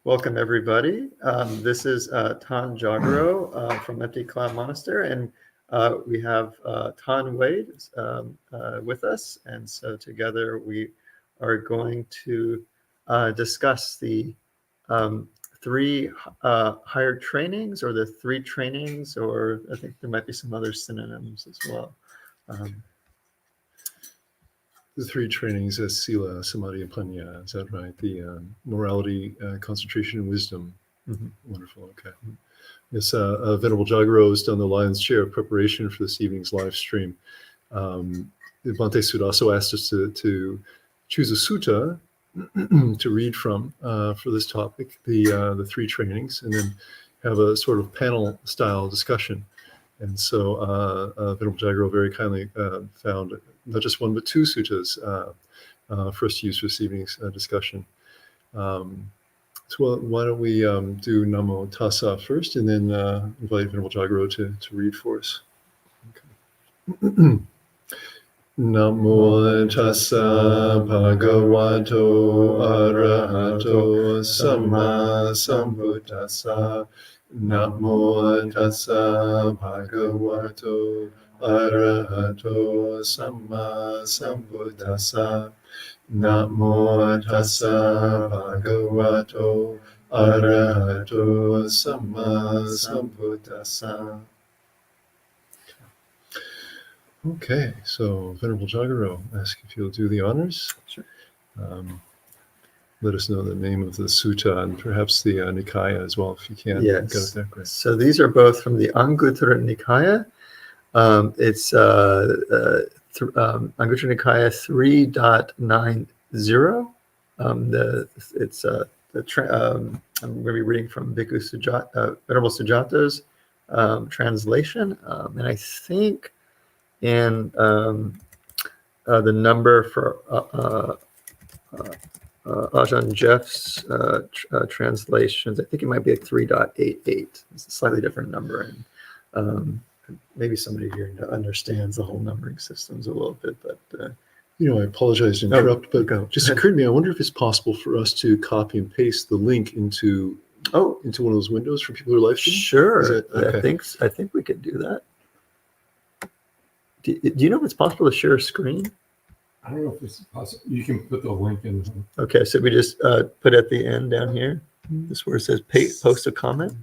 Welcome, everybody. This is Tan Jagaro from Empty Cloud Monastery, and we have Tan Wade with us. And so together we are going to discuss the three higher trainings, or the three trainings, or I think there might be some other synonyms as well. The three trainings as sīla, samādhi, and paññā. Is that right? The morality, concentration, and wisdom. Mm-hmm. Wonderful. Okay. Yes, Venerable Jagaro is down the lion's share of preparation for this evening's live stream. Bhante Sud also asked us to choose a sutta to read from for this topic, the three trainings, and then have a sort of panel-style discussion. And so Venerable Jagaro very kindly found not just one, but two suttas for us to use for this evening's discussion. So why don't we do Namo Tassa first, and then invite Venerable Jagaro to read for us. Okay. Namo Tassa Bhagavato Arahato Samma Sambuddhassa. Namo Tassa Bhagavato Arahato Samma Sambuddhassa. Namo Tassa Bhagavato Arahato Samma Sambuddhassa. Okay, so Venerable Jagaro, ask if you'll do the honors. Sure. Let us know the name of the sutta and perhaps the Nikaya as well, if you can. Yes. Got it there? Great. So these are both from the Anguttara Nikaya. It's Anguttara Nikaya 3.90. I'm going to be reading from Bhikkhu Venerable Sujata's translation, and I think in the number for Ajahn Jeff's translations, I think it might be like 3.88. It's a slightly different number, and maybe somebody here understands the whole numbering systems a little bit, but I apologize to interrupt, but just occurred to me, I wonder if it's possible for us to copy and paste the link into one of those windows for people who are live streaming? Sure. Okay. I think we could do that. Do you know if it's possible to share a screen? I don't know if it's possible. You can put the link in. Okay, so we just put at the end down here, this where it says post a comment.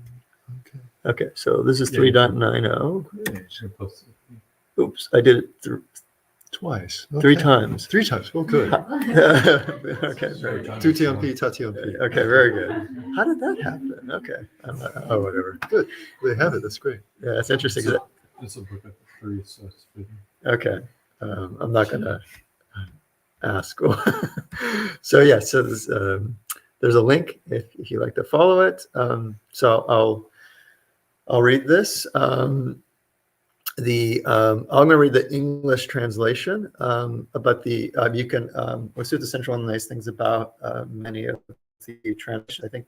Okay, so this is 3.90. Oops, I did it Twice. Okay. 3 times. 3 times. Oh, good. Okay, very good. Tutyampi, tatyampi. Okay, very good. How did that happen? Okay, whatever. Good. They have it. That's great. Yeah, that's interesting. It's a book of 3, so it's fitting. Okay, I'm not gonna ask. So yeah, so there's a link if you like to follow it. So I'll read this. I'm going to read the English translation, but you can. Sutta Central, one of the nice things about many of the translations, I think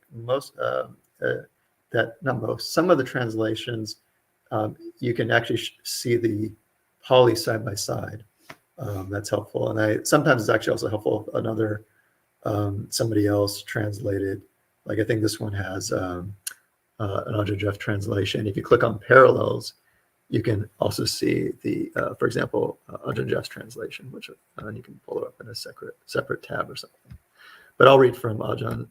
some of the translations, you can actually see the Pali side by side. That's helpful, and sometimes it's actually also helpful if another somebody else translated. Like I think this one has an Ajahn Jeff translation. If you click on parallels, you can also see the, for example, Ajahn Jeff's translation, which you can pull it up in a separate tab or something. But I'll read from Ajahn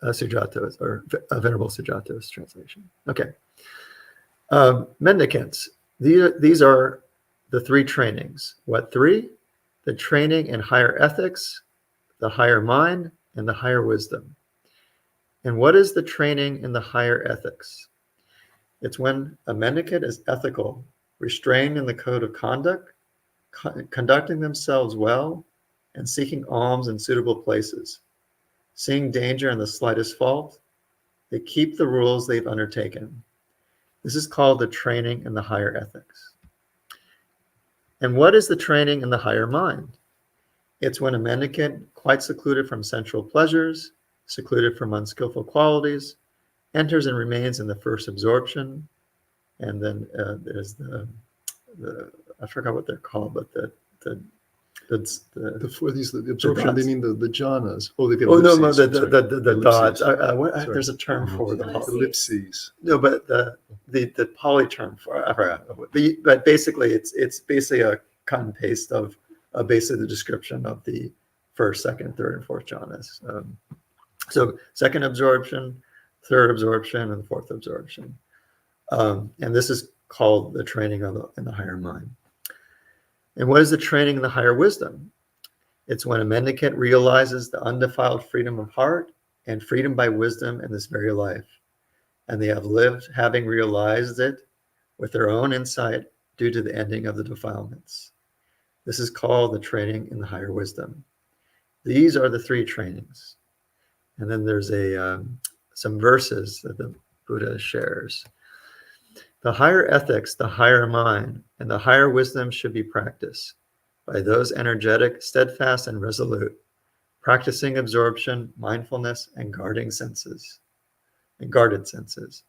Sujata's, or Venerable Sujata's translation. Okay. Mendicants, these are the 3 trainings. What 3? The training in higher ethics, the higher mind, and the higher wisdom. And what is the training in the higher ethics? It's when a mendicant is ethical, restrained in the code of conduct, conducting themselves well, and seeking alms in suitable places. Seeing danger in the slightest fault, they keep the rules they've undertaken. This is called the training in the higher ethics. And what is the training in the higher mind? It's when a mendicant, quite secluded from sensual pleasures, secluded from unskillful qualities, enters and remains in the first absorption, and then there's the I forgot what they're called, but the the absorption. They dots. mean the jhanas. Oh, they've got Oh no, ellipses. no, I'm sorry. the dots. Sorry. There's a term for the Ellipses. no, but the poly term for I forgot. But basically, it's basically a cut and paste of basically the description of the first, second, third, and fourth jhanas. So second absorption, third absorption, and fourth absorption. And this is called the training in the higher mind. And what is the training in the higher wisdom? It's when a mendicant realizes the undefiled freedom of heart and freedom by wisdom in this very life. And they have lived having realized it with their own insight due to the ending of the defilements. This is called the training in the higher wisdom. These are the three trainings. And then there's some verses that the Buddha shares. The higher ethics, the higher mind, and the higher wisdom should be practiced by those energetic, steadfast, and resolute, practicing absorption, mindfulness, and guarded senses.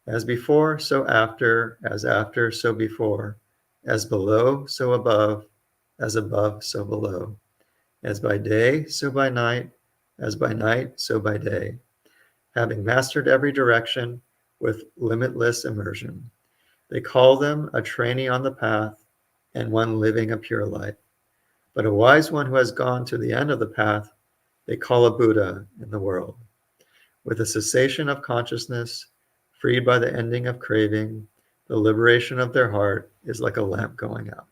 As before, so after, as after, so before, as below, so above, as above, so below, as by day, so by night, as by night, so by day, having mastered every direction with limitless immersion. They call them a trainee on the path and one living a pure life. But a wise one who has gone to the end of the path, they call a Buddha in the world. With the cessation of consciousness, freed by the ending of craving, the liberation of their heart is like a lamp going out.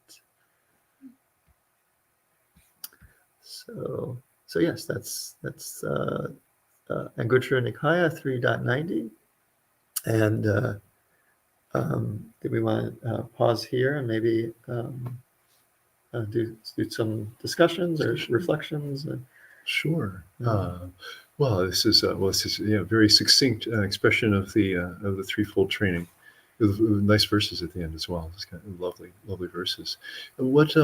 So yes, that's Anguttara Nikaya 3.90. And did we want to pause here and maybe do some discussions or reflections? Sure. Well, this is a very succinct expression of the threefold training, with nice verses at the end as well. It's kind of lovely verses. What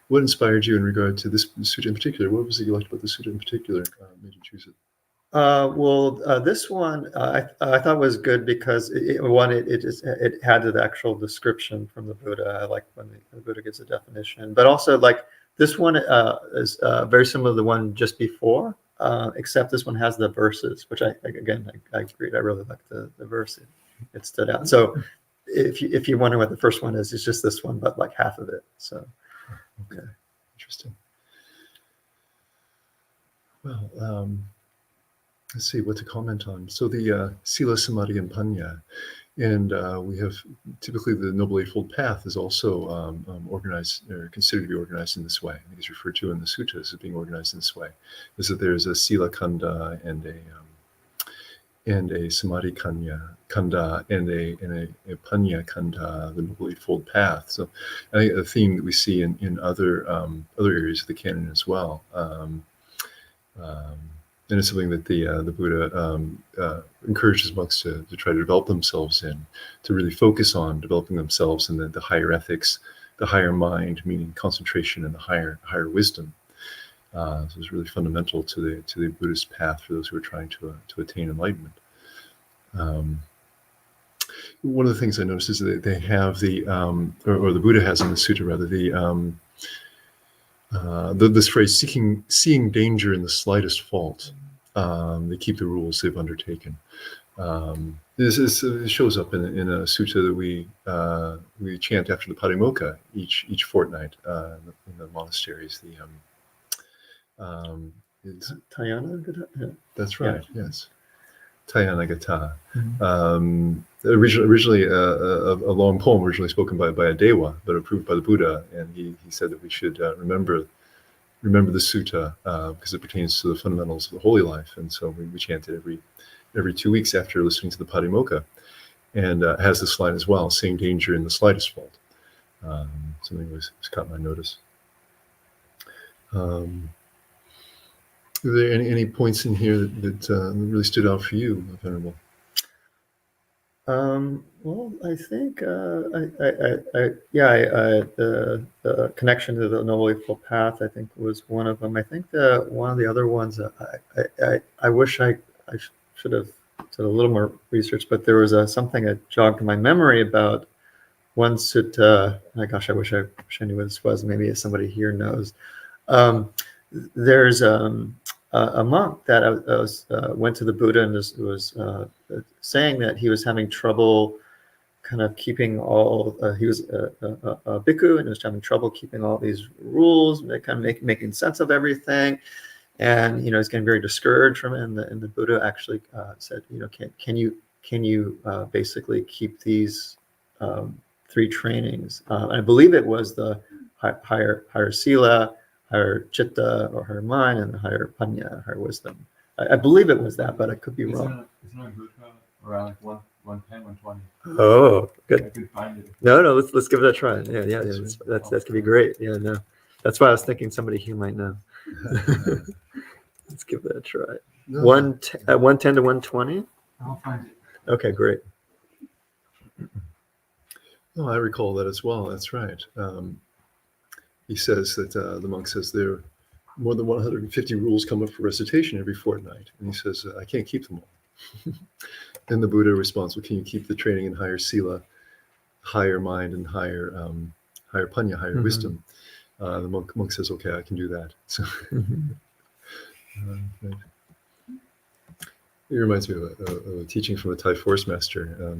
inspired you in regard to this sutta in particular? What was it you liked about the sutta in particular? Made you choose it? This one I thought was good because it had the actual description from the Buddha. I like when the Buddha gives a definition, but also like this one is very similar to the one just before, except this one has the verses, which I agreed. I really like the verse. It stood out. So if you wonder what the first one is, it's just this one, but like half of it. So okay, interesting. Well. Let's see what to comment on. So the sīla, samādhi, and paññā, and we have typically the Noble Eightfold Path is also organized or considered to be organized in this way. I think it's referred to in the suttas as being organized in this way. Is that there's a sīla kanda and a samādhi kanda and a paññā kanda, the Noble Eightfold Path. So I think a theme that we see in other areas of the canon as well. And it's something that the Buddha encourages monks to try to develop themselves in, to really focus on developing themselves in the higher ethics, the higher mind, meaning concentration, and the higher wisdom. So it's really fundamental to the Buddhist path for those who are trying to attain enlightenment. One of the things I noticed is that they have or the Buddha has in the sutta rather, this phrase, seeing danger in the slightest fault. They keep the rules they've undertaken. This shows up in a sutta that we chant after the patimokka each fortnight in the monasteries. Tayana? That's right. Yeah. Yes, Tayana. Mm-hmm. Originally a long poem originally spoken by a Dewa, but approved by the Buddha, and he said that we should remember the sutta because it pertains to the fundamentals of the holy life, and so we chant it every 2 weeks after listening to the patimokka, and has this line as well: "Seeing danger in the slightest fault." Something was caught my notice. Are there any points in here that really stood out for you, Venerable? Well, I think the connection to the Noble Eightfold Path, I think, was one of them. I think one of the other ones, I wish I should have done a little more research, but there was something that jogged in my memory about one sutta. My gosh, I wish I knew what this was. Maybe somebody here knows. There's a monk that went to the Buddha and was saying that he was having trouble kind of keeping all, he was a bhikkhu and was having trouble keeping all these rules, kind of making sense of everything. And, he's getting very discouraged from it. And the Buddha actually said, can you basically keep these 3 trainings? I believe it was the higher sīla, higher chitta or higher mind, and the higher paññā, higher wisdom. I believe it was that, but I could be wrong. Isn't it good around like 110, 120? Oh, good. I could find it. No, let's give it a try. Yeah. That's gonna be great. Yeah, no, that's why I was thinking somebody here might know. Let's give that a try. No. 110 to 120. I'll find it. Okay, great. No, I recall that as well. That's right. He says that the monk says there are more than 150 rules come up for recitation every fortnight, and he says I can't keep them all. And the Buddha responds, well, can you keep the training in higher sīla, higher mind, and higher paññā, higher wisdom? The monk says, okay, I can do that. So right. It reminds me of a teaching from a Thai forest master.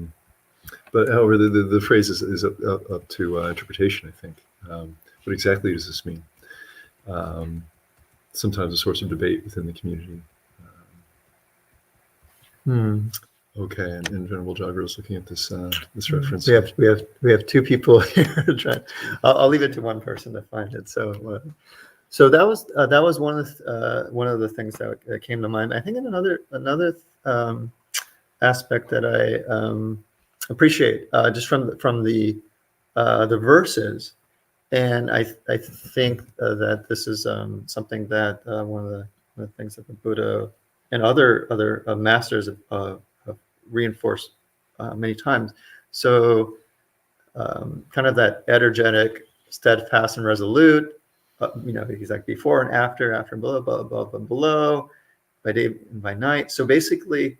But however, the phrase is up to interpretation, I think. What exactly does this mean? Sometimes a source of debate within the community. Okay, and Venerable Jagro is looking at this reference. We have 2 people here trying. I'll leave it to one person to find it. So that was one of the things that came to mind. I think in another aspect that I appreciate just from the verses, and I think that this is something that one of the things that the Buddha and other masters have reinforced many times. So kind of that energetic, steadfast, and resolute. He's like before and after and below, by day and by night. So basically,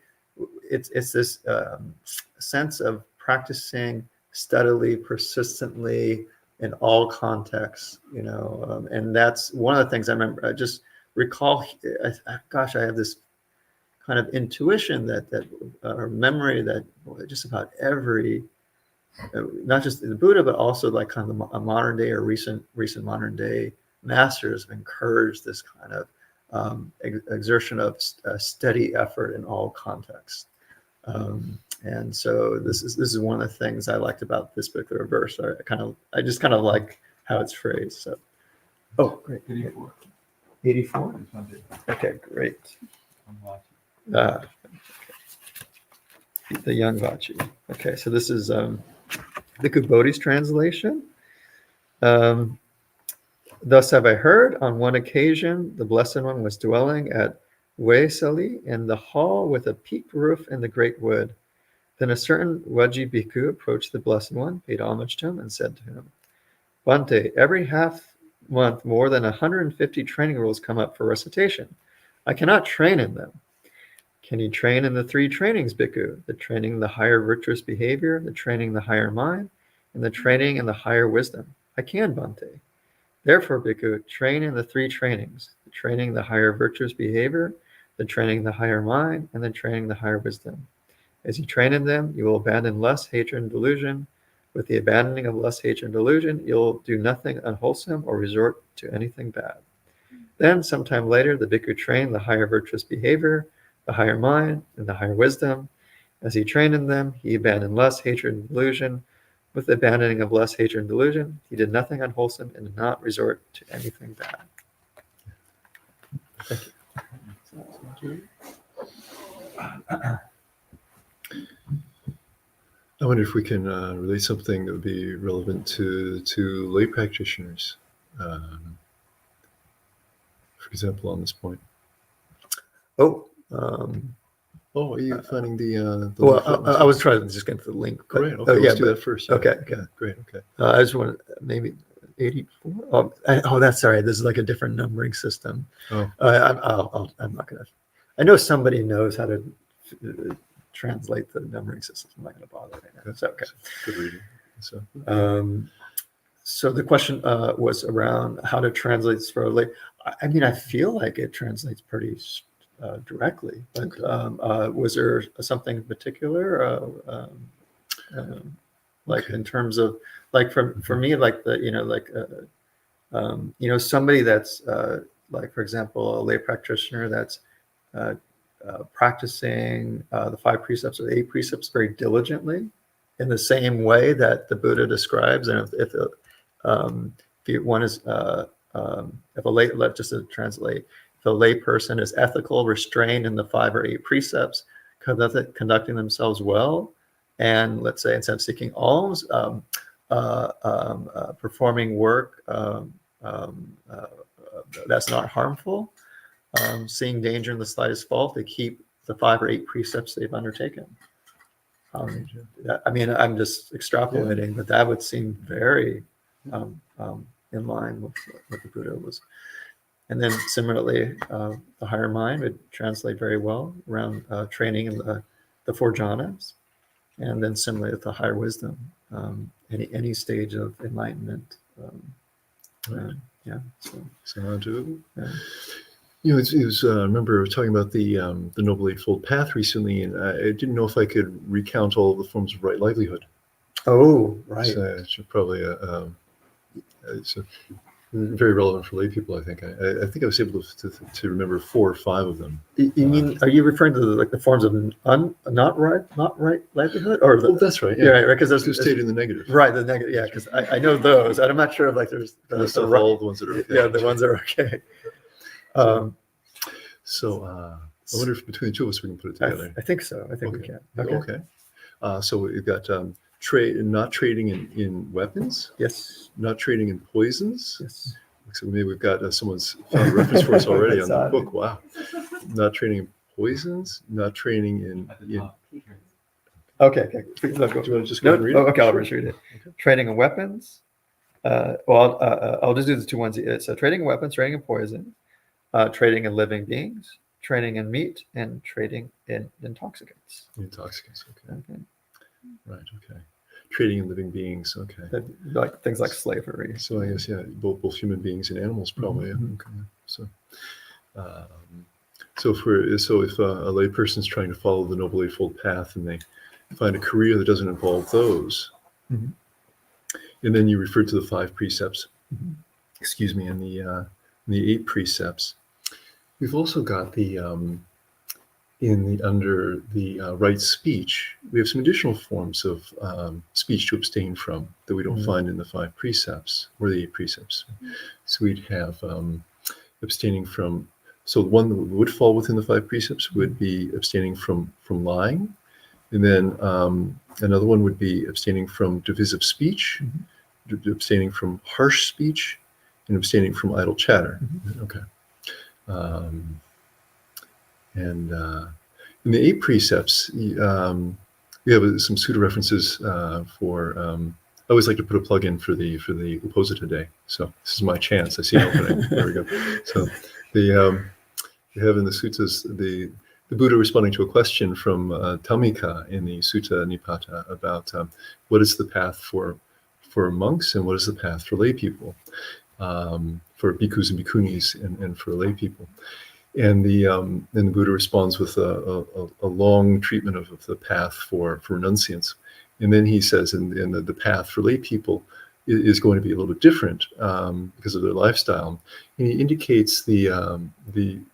it's this sense of practicing steadily, persistently in all contexts. And that's one of the things I remember. I just recall. I have this kind of intuition or memory that just about every, not just the Buddha, but also like kind of a modern day or recent modern day masters have encouraged this kind of exertion of steady effort in all contexts. And so this is one of the things I liked about this particular verse. I just kind of like how it's phrased. So, oh, great. 84. 84? Okay, great. The young Vachi. Okay, so this is the Kubodhi's translation. Thus have I heard, on one occasion, the Blessed One was dwelling at Waesali in the hall with a peaked roof in the great wood. Then a certain Waji Bhikkhu approached the Blessed One, paid homage to him, and said to him, Bhante, every half month more than 150 training rules come up for recitation. I cannot train in them. Can you train in the 3 trainings, Bhikkhu? The training in the higher virtuous behavior, the training in the higher mind, and the training in the higher wisdom. I can, Bhante. Therefore, Bhikkhu, train in the 3 trainings, the training in the higher virtuous behavior, the training in the higher mind, and the training in the higher wisdom. As you train in them, you will abandon lust, hatred, and delusion. With the abandoning of lust, hatred, and delusion, you'll do nothing unwholesome or resort to anything bad. Then, sometime later, the Bhikkhu trained the higher virtuous behavior, the higher mind, and the higher wisdom. As he trained in them, he abandoned lust, hatred, and delusion. With the abandoning of lust, hatred, and delusion, he did nothing unwholesome and did not resort to anything bad. Thank you. I wonder if we can relate something that would be relevant to lay practitioners, for example, on this point. Oh, are you finding the well, I was trying to just get to the link. But, great. Okay, let's do that first. Yeah. Okay. Yeah, great. Okay. I just want to maybe 84. That's sorry. This is like a different numbering system. Oh. I'm not gonna. I know somebody knows how to translate the numbering system. I'm not gonna bother right now. It's okay. Good reading. So. So the question was around how to translate this for lay. I mean, I feel like it translates pretty directly, but was there something in particular, like in terms of, like for me, like the, somebody that's like, for example, a lay practitioner that's practicing the 5 precepts or the 8 precepts very diligently in the same way that the Buddha describes. And if one is, if a lay, just to translate, if a lay person is ethical, restrained in the 5 or 8 precepts, conducting themselves well, and let's say instead of seeking alms, performing work that's not harmful, seeing danger in the slightest fault, they keep the 5 or 8 precepts they've undertaken. I mean, I'm just extrapolating, but that would seem very in line with what the Buddha was. And then similarly, the higher mind would translate very well around training in the 4 jhanas. And then similarly with the higher wisdom, any stage of enlightenment. Yeah. Sadhu. Yeah. It was I remember talking about the Noble Eightfold Path recently, and I didn't know if I could recount all of the forms of right livelihood. Oh, right. So it should probably it's very relevant for lay people. I think. I think I was able to remember 4 or 5 of them. You mean? Are you referring to the forms of not right livelihood, or Well, that's right. Yeah, right. Because there's stayed in the negative. Right, the negative. Yeah, because I know those. I'm not sure if like there's all the ones that are okay. Yeah, the ones that are okay. So I wonder if between the 2 of us we can put it together. I think so. I think we can. Okay. So we've got not trading in weapons. Yes. Not trading in poisons. Yes. So maybe we've got someone's found a reference for us already on the book. Wow. Not trading in poisons. Not trading in. Okay. Do you want to just go and read it? Okay, I'll just read it. Okay. Trading in weapons. I'll just do the 2 ones. So trading in weapons, trading in poison, trading in living beings, trading in meat, and trading in intoxicants. Intoxicants. Okay. Okay. Right. Okay. Trading in living beings. Okay. Like things like slavery. So I guess both human beings and animals probably. Mm-hmm. Okay. So if a lay person's trying to follow the Noble Eightfold Path and they find a career that doesn't involve those, mm-hmm. and then you refer to the 5 precepts, mm-hmm. excuse me, and the 8 precepts. We've also got under the right speech, we have some additional forms of speech to abstain from that we don't mm-hmm. find in the 5 precepts or the 8 precepts. Mm-hmm. So we'd have abstaining from. So the one that would fall within the 5 precepts would be abstaining from lying, and then another one would be abstaining from divisive speech, mm-hmm. abstaining from harsh speech, and abstaining from idle chatter. Mm-hmm. Okay. And in the 8 precepts, we have some pseudo references for. I always like to put a plug in for the Uposita Day. So this is my chance. I see an opening. There we go. So we have in the suttas the Buddha responding to a question from Tamika in the Sutta Nipata about what is the path for monks and what is the path for lay people, for bhikkhus and bhikkhunis and for lay people. And the Buddha responds with a long treatment of the path for renunciants. And then he says, and the path for lay people is going to be a little bit different because of their lifestyle. And he indicates the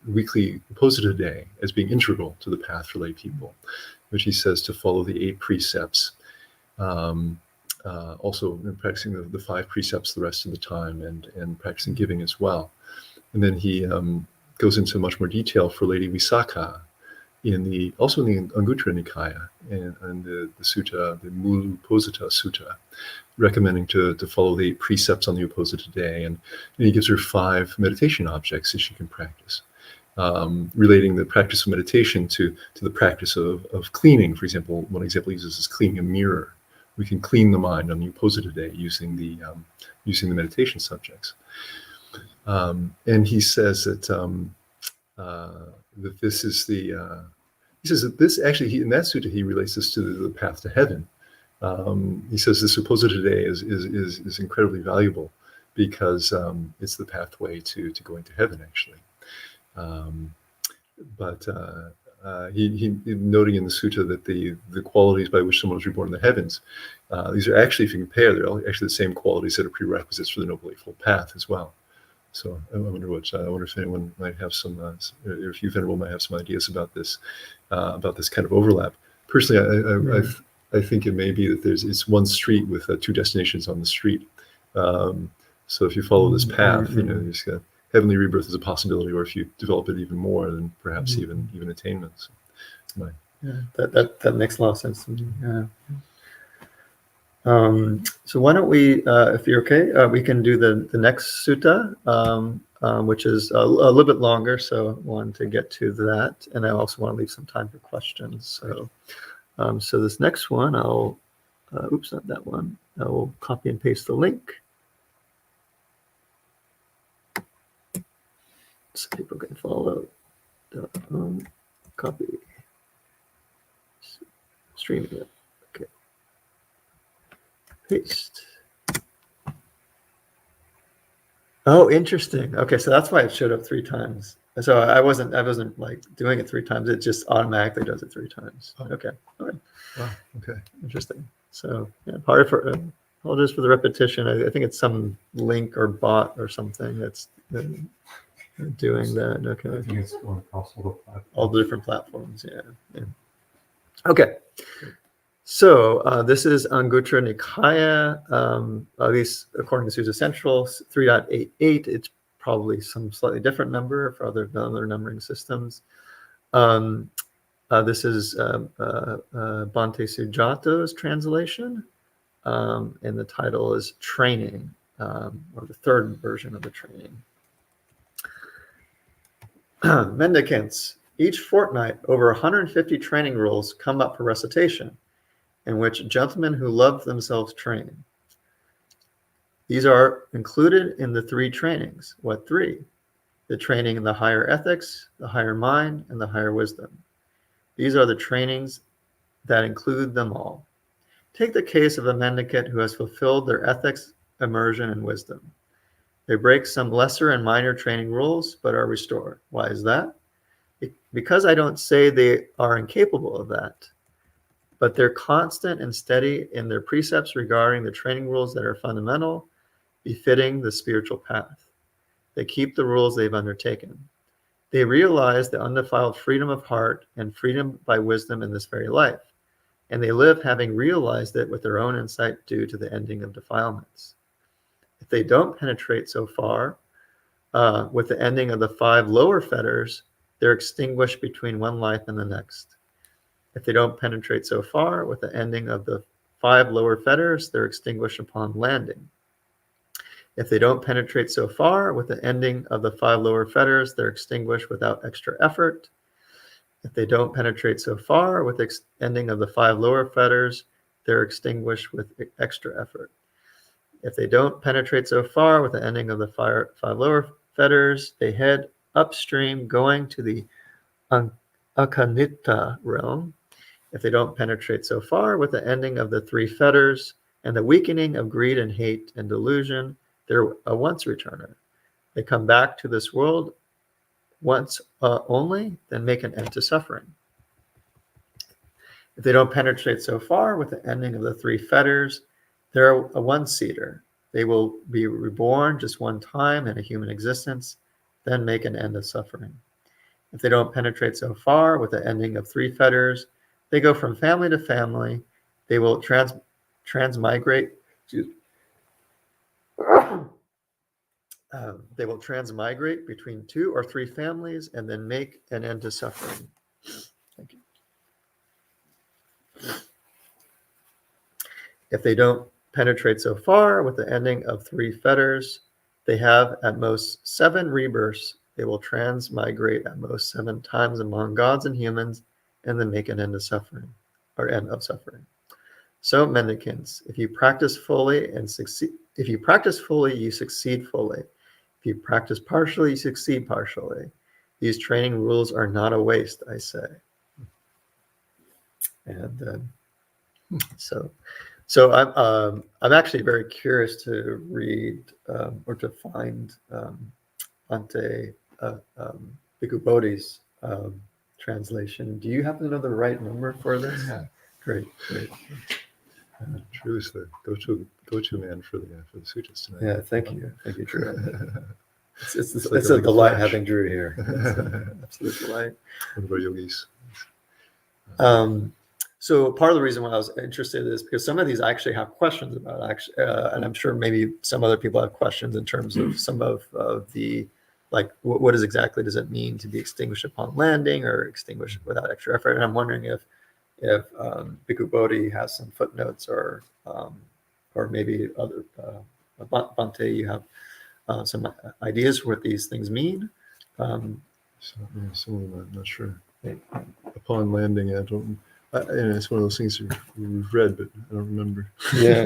weekly Uposita Day as being integral to the path for lay people, which he says to follow the 8 precepts, also practicing the 5 precepts the rest of the time, and practicing giving as well. And then he goes into much more detail for Lady Visakha also in the Anguttara Nikaya and the sutta, the Mulu Uposita Sutta, recommending to follow the 8 precepts on the Uposita Day, and he gives her 5 meditation objects that she can practice, relating the practice of meditation to the practice of cleaning. For example, one example he uses is cleaning a mirror. We can clean the mind on the Uposita Day using the meditation subjects. And he says that this is he says that this actually, in that sutta, he relates this to the path to heaven, He says the supposed today is incredibly valuable because it's the pathway to going to heaven, actually. But he noting in the sutta that the qualities by which someone is reborn in the heavens, these are actually, if you compare, they're actually the same qualities that are prerequisites for the Noble Eightfold Path as well. So I wonder if anyone might have some, or if you, Venerable, might have some ideas about this kind of overlap. Personally, I think it may be that it's one street with two destinations on the street. So if you follow this path, you know, there's heavenly rebirth is a possibility, or if you develop it even more, then perhaps even attainment. So, that makes a lot of sense to me. Yeah. So why don't we, if you're okay, we can do the next sutta, which is a little bit longer. So I wanted to get to that, and I also want to leave some time for questions. So, so this next one, I'll, oops, not that one. I will copy and paste the link so people can follow. Copy, streaming it. Okay. Paste. Oh, interesting. Okay, so that's why it showed up 3 times. So I wasn't like doing it 3 times. It just automatically does it 3 times. Okay. All right. wow. Okay. Interesting. So yeah, apologies for the repetition. I think it's some link or bot or something that's doing that. Okay. I think it's going across all the platforms. All the different platforms. Yeah. Okay. So this is Anguttara Nikaya, at least according to Sutta Central, 3.88. It's probably some slightly different number for other numbering systems. This is Bhante Sujato's translation, and the title is Training, or the 3rd version of the training. Mendicants, each fortnight, over 150 training rules come up for recitation, in which gentlemen who love themselves train. These are included in the 3 trainings. What 3? The training in the higher ethics, the higher mind, and the higher wisdom. These are the trainings that include them all. Take the case of a mendicant who has fulfilled their ethics, immersion, and wisdom. They break some lesser and minor training rules, but are restored. Why is that? Because I don't say they are incapable of that, but they're constant and steady in their precepts regarding the training rules that are fundamental, befitting the spiritual path. They keep the rules they've undertaken. They realize the undefiled freedom of heart and freedom by wisdom in this very life, and they live having realized it with their own insight due to the ending of defilements. If they don't penetrate so far, with the ending of the 5 lower fetters, they're extinguished between one life and the next. If they don't penetrate so far, with the ending of the 5 lower fetters, they're extinguished upon landing. If they don't penetrate so far, with the ending of the 5 lower fetters, they're extinguished without extra effort. If they don't penetrate so far, with the ending of the 5 lower fetters, they're extinguished with extra effort. If they don't penetrate so far, with the ending of the 5 lower fetters, they head upstream, going to the Akanita realm. If they don't penetrate so far, with the ending of the 3 fetters and the weakening of greed and hate and delusion, they're a once returner. They come back to this world once only, then make an end to suffering. If they don't penetrate so far, with the ending of the 3 fetters, they're a one-seater. They will be reborn just one time in a human existence, then make an end of suffering. If they don't penetrate so far, with the ending of 3 fetters, they go from family to family. They will transmigrate. They will transmigrate between 2 or 3 families and then make an end to suffering. Thank you. If they don't penetrate so far, with the ending of 3 fetters, they have at most 7 rebirths. They will transmigrate at most 7 times among gods and humans, and then make an end of suffering, or end of suffering. So, mendicants, if you practice fully and succeed, if you practice fully, you succeed fully. If you practice partially, you succeed partially. These training rules are not a waste, I say. And so So I'm actually very curious to read or to find Bhante Bhikkhu Bodhi's translation. Do you happen to know the right number for this? Yeah. Great. Drew is the go-to man for the sutras tonight. Yeah, thank you, Drew. It's like a a delight flash. having Drew here. It's an absolute delight. One of our yogis. So part of the reason why I was interested is because some of these I actually have questions about, and I'm sure maybe some other people have questions in terms of some of the, like, what is exactly does it mean to be extinguished upon landing or extinguished without extra effort? And I'm wondering if Bhikkhu Bodhi has some footnotes or maybe other, Bhante, you have some ideas for what these things mean. Some of them I'm not sure. Upon landing, I don't. And it's one of those things we've read, but I don't remember. Yeah.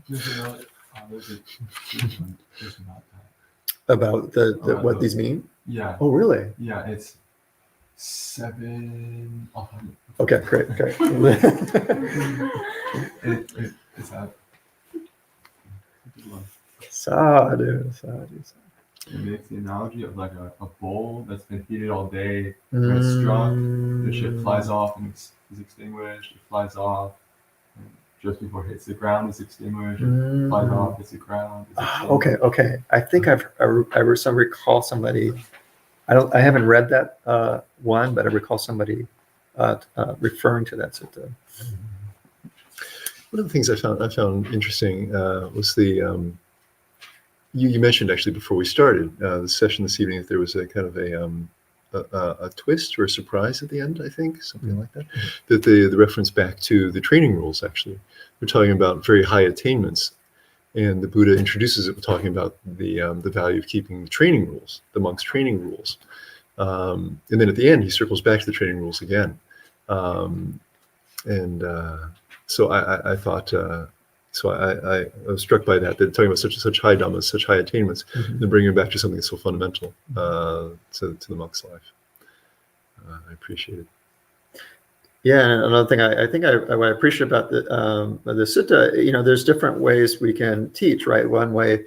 There's another, there's not About the what these mean? Yeah. Oh, really? Yeah, it's 7. Okay, great. It's that. Sadhu. It makes the analogy of like a bowl that's been heated all day. When it's struck, the ship flies off and is extinguished. It flies off. And just before it hits the ground, it's extinguished. It flies off, hits the ground. It's extinguished. Okay. I think I recall somebody. I haven't read that one, but I recall somebody referring to that sutta. One of the things I found interesting was the you mentioned actually before we started the session this evening that there was a kind of a twist or a surprise at the end, I think, something like that. That the reference back to the training rules, actually. We're talking about very high attainments, and the Buddha introduces it with talking about the value of keeping the training rules, the monk's training rules. And then at the end, he circles back to the training rules again. So I thought, I was struck by that talking about such high dhammas, such high attainments, then bringing it back to something so fundamental to the monk's life. I appreciate it. Yeah, and another thing what I appreciate about the sutta, there's different ways we can teach, right? One way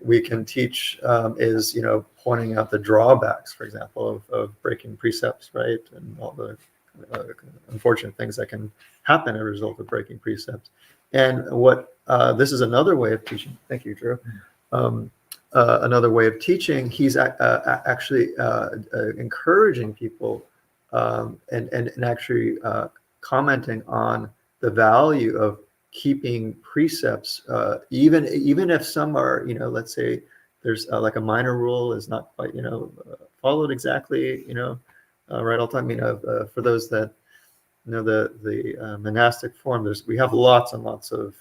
we can teach is, pointing out the drawbacks, for example, of breaking precepts, right? And all the unfortunate things that can happen as a result of breaking precepts. And what this is another way of teaching. Thank you, Drew. Another way of teaching. He's actually encouraging people and actually commenting on the value of keeping precepts, even if some are, let's say there's like a minor rule is not quite, followed exactly, right all the time. For those that the monastic form, we have lots and lots of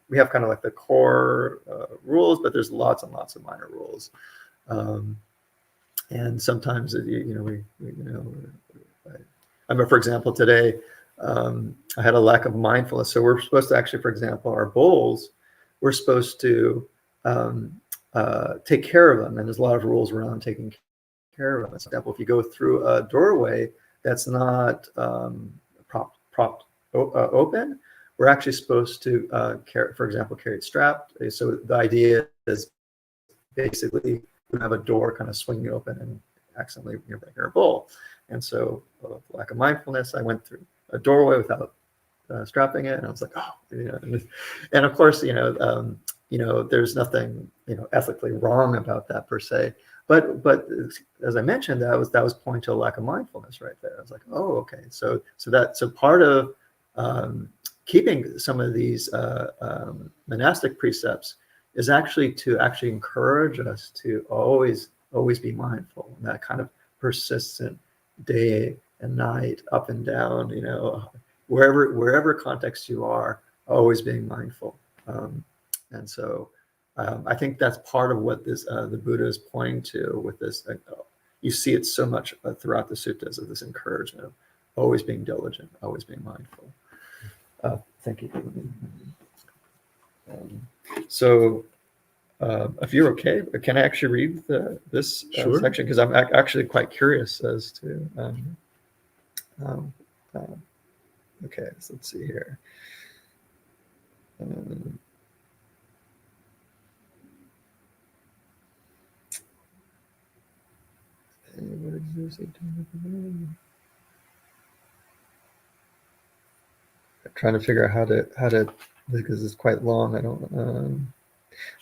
we have kind of like the core rules, but there's lots and lots of minor rules, and sometimes I remember, for example, today I had a lack of mindfulness. So we're supposed to actually, for example, our bowls, we're supposed to take care of them, and there's a lot of rules around taking care of them. For example, if you go through a doorway that's not propped open, we're actually supposed to carry it strapped. So the idea is basically we have a door kind of swinging open and accidentally break our bowl. And so, lack of mindfulness, I went through a doorway without strapping it, and I was like, and of course, there's nothing ethically wrong about that per se. But as I mentioned, that was pointing to a lack of mindfulness right there. I was like, oh, okay. So part of keeping some of these monastic precepts is actually to encourage us to always be mindful, and that kind of persistent day and night, up and down, wherever context you are, always being mindful. And so I think that's part of what this the Buddha is pointing to with this. You see it so much throughout the suttas of this encouragement of always being diligent, always being mindful. Thank you. So if you're okay, can I actually read this Sure. section? Because I'm actually quite curious as to. Okay, so let's see here. What did you say? I'm trying to figure out how to because it's quite long. I don't.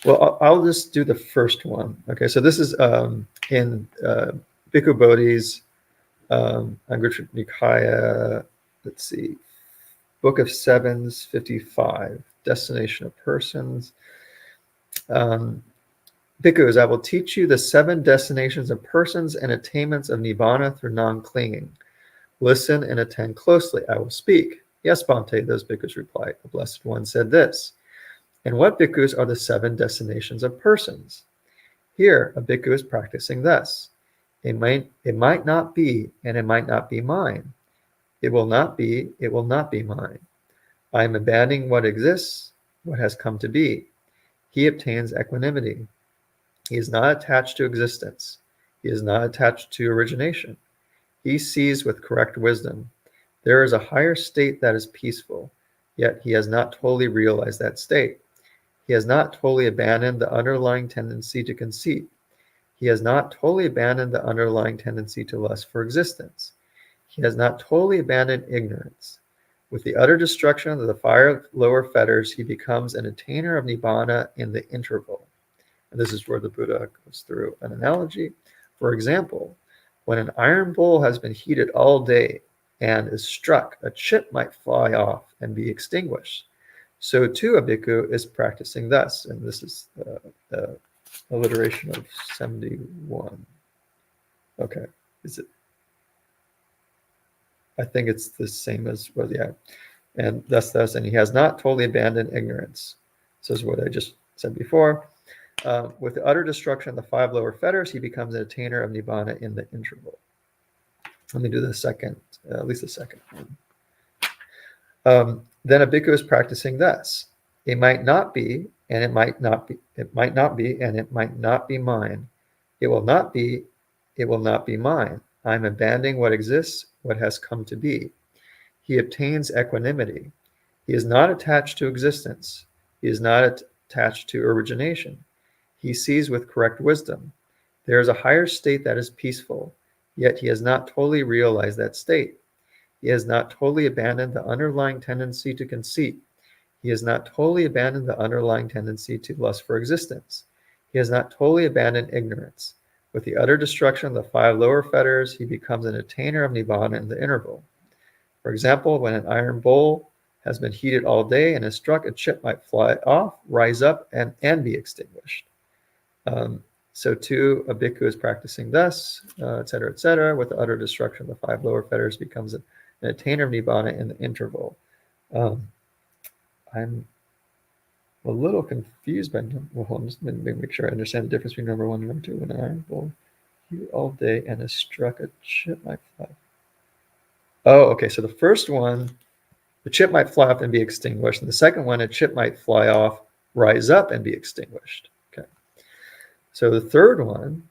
Well, I'll just do the first one. Okay, so this is in Bhikkhu Bodhi's Anguttara Nikaya. Let's see, Book of Sevens, 55, Destination of Persons. Bhikkhus, I will teach you the 7 destinations of persons and attainments of Nibbana through non-clinging. Listen and attend closely. I will speak. Yes, Bhante, those bhikkhus replied. The Blessed One said this. And what bhikkhus are the 7 destinations of persons? Here, a bhikkhu is practicing thus. It might not be, and it might not be mine. It will not be mine. I am abandoning what exists, what has come to be. He obtains equanimity. He is not attached to existence. He is not attached to origination. He sees with correct wisdom. There is a higher state that is peaceful, yet he has not totally realized that state. He has not totally abandoned the underlying tendency to conceit. He has not totally abandoned the underlying tendency to lust for existence. He has not totally abandoned ignorance. With the utter destruction of the 5 lower fetters, he becomes an attainer of Nibbana in the interval. And this is where the Buddha goes through an analogy. For example, when an iron bowl has been heated all day and is struck, a chip might fly off and be extinguished. So too a bhikkhu is practicing thus. And this is alliteration of 71. Okay, is it? I think it's the same as, well, yeah. And thus, and he has not totally abandoned ignorance. This is what I just said before. With the utter destruction of the 5 lower fetters, he becomes an attainer of Nibbana in the interval. Let me do the second, at least the second one. Then a bhikkhu is practicing thus. It might not be, and it might not be, it might not be, and it might not be mine. It will not be mine. I am abandoning what exists, what has come to be. He obtains equanimity. He is not attached to existence. He is not attached to origination. He sees with correct wisdom. There is a higher state that is peaceful, yet he has not totally realized that state. He has not totally abandoned the underlying tendency to conceit. He has not totally abandoned the underlying tendency to lust for existence. He has not totally abandoned ignorance. With the utter destruction of the 5 lower fetters, he becomes an attainer of Nibbana in the interval. For example, when an iron bowl has been heated all day and is struck, a chip might fly off, rise up, and be extinguished. So too, a bhikkhu is practicing thus, etc., with the utter destruction of the 5 lower fetters becomes an attainer of Nibbana in the interval. I'm a little confused by well, I'm just going to make sure I understand the difference between number 1 and number 2. When an iron bowl heated all day and is struck, a chip might fly. Oh, okay. So the first one, the chip might fly off and be extinguished. And the second one, a chip might fly off, rise up, and be extinguished. Okay. So the third one,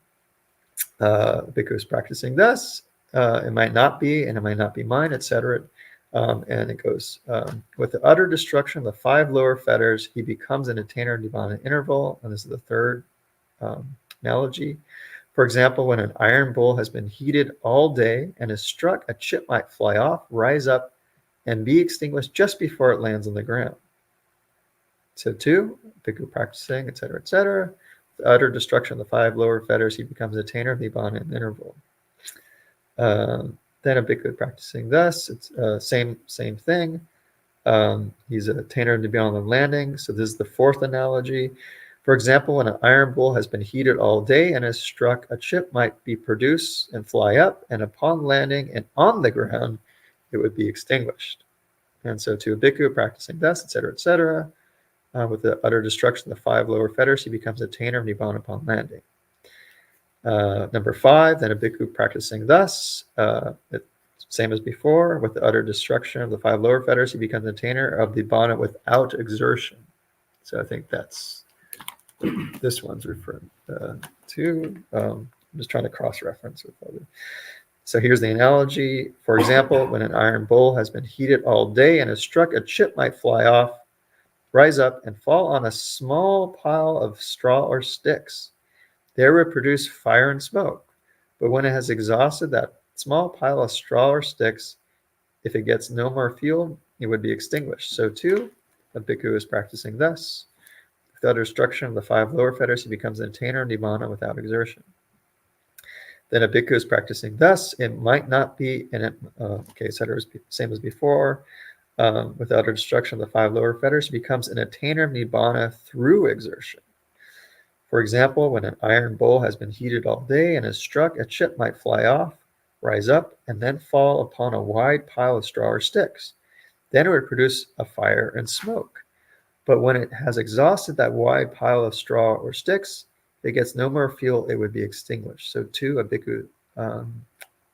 bhikkhu is practicing thus. It might not be, and it might not be mine, etc. And it goes, with the utter destruction of the 5 lower fetters, he becomes an attainer of Nibbana interval. And this is the third analogy. For example, when an iron bowl has been heated all day and is struck, a chip might fly off, rise up, and be extinguished just before it lands on the ground. So too, bhikkhu practicing, etc. The utter destruction of the 5 lower fetters, he becomes an attainer of Nibbana in the interval. Then a bhikkhu practicing thus, it's same thing. He's a attainer of Nibbana on landing. So this is the fourth analogy. For example, when an iron bowl has been heated all day and is struck, a chip might be produced and fly up, and upon landing and on the ground, it would be extinguished. And so to a bhikkhu practicing thus, etc., with the utter destruction of the 5 lower fetters, he becomes a attainer of Nibbana upon landing. Number 5, then a bhikkhu practicing thus, same as before, with the utter destruction of the 5 lower fetters, he becomes an attainer of Nibbana without exertion. So I think that's this one's referring to. I'm just trying to cross-reference with other. So here's the analogy. For example, when an iron bowl has been heated all day and is struck, a chip might fly off, rise up and fall on a small pile of straw or sticks. There would produce fire and smoke. But when it has exhausted that small pile of straw or sticks, if it gets no more fuel, it would be extinguished. So too, a bhikkhu is practicing thus. Without destruction of the 5 lower fetters, he becomes an attainer of nibbana without exertion. Then a bhikkhu is practicing thus. It might not be same as before. Without a destruction of the 5 lower fetters, he becomes an attainer of nibbana through exertion. For example, when an iron bowl has been heated all day and is struck, a chip might fly off, rise up, and then fall upon a wide pile of straw or sticks. Then it would produce a fire and smoke. But when it has exhausted that wide pile of straw or sticks, if it gets no more fuel, it would be extinguished. So too, a bhikkhu,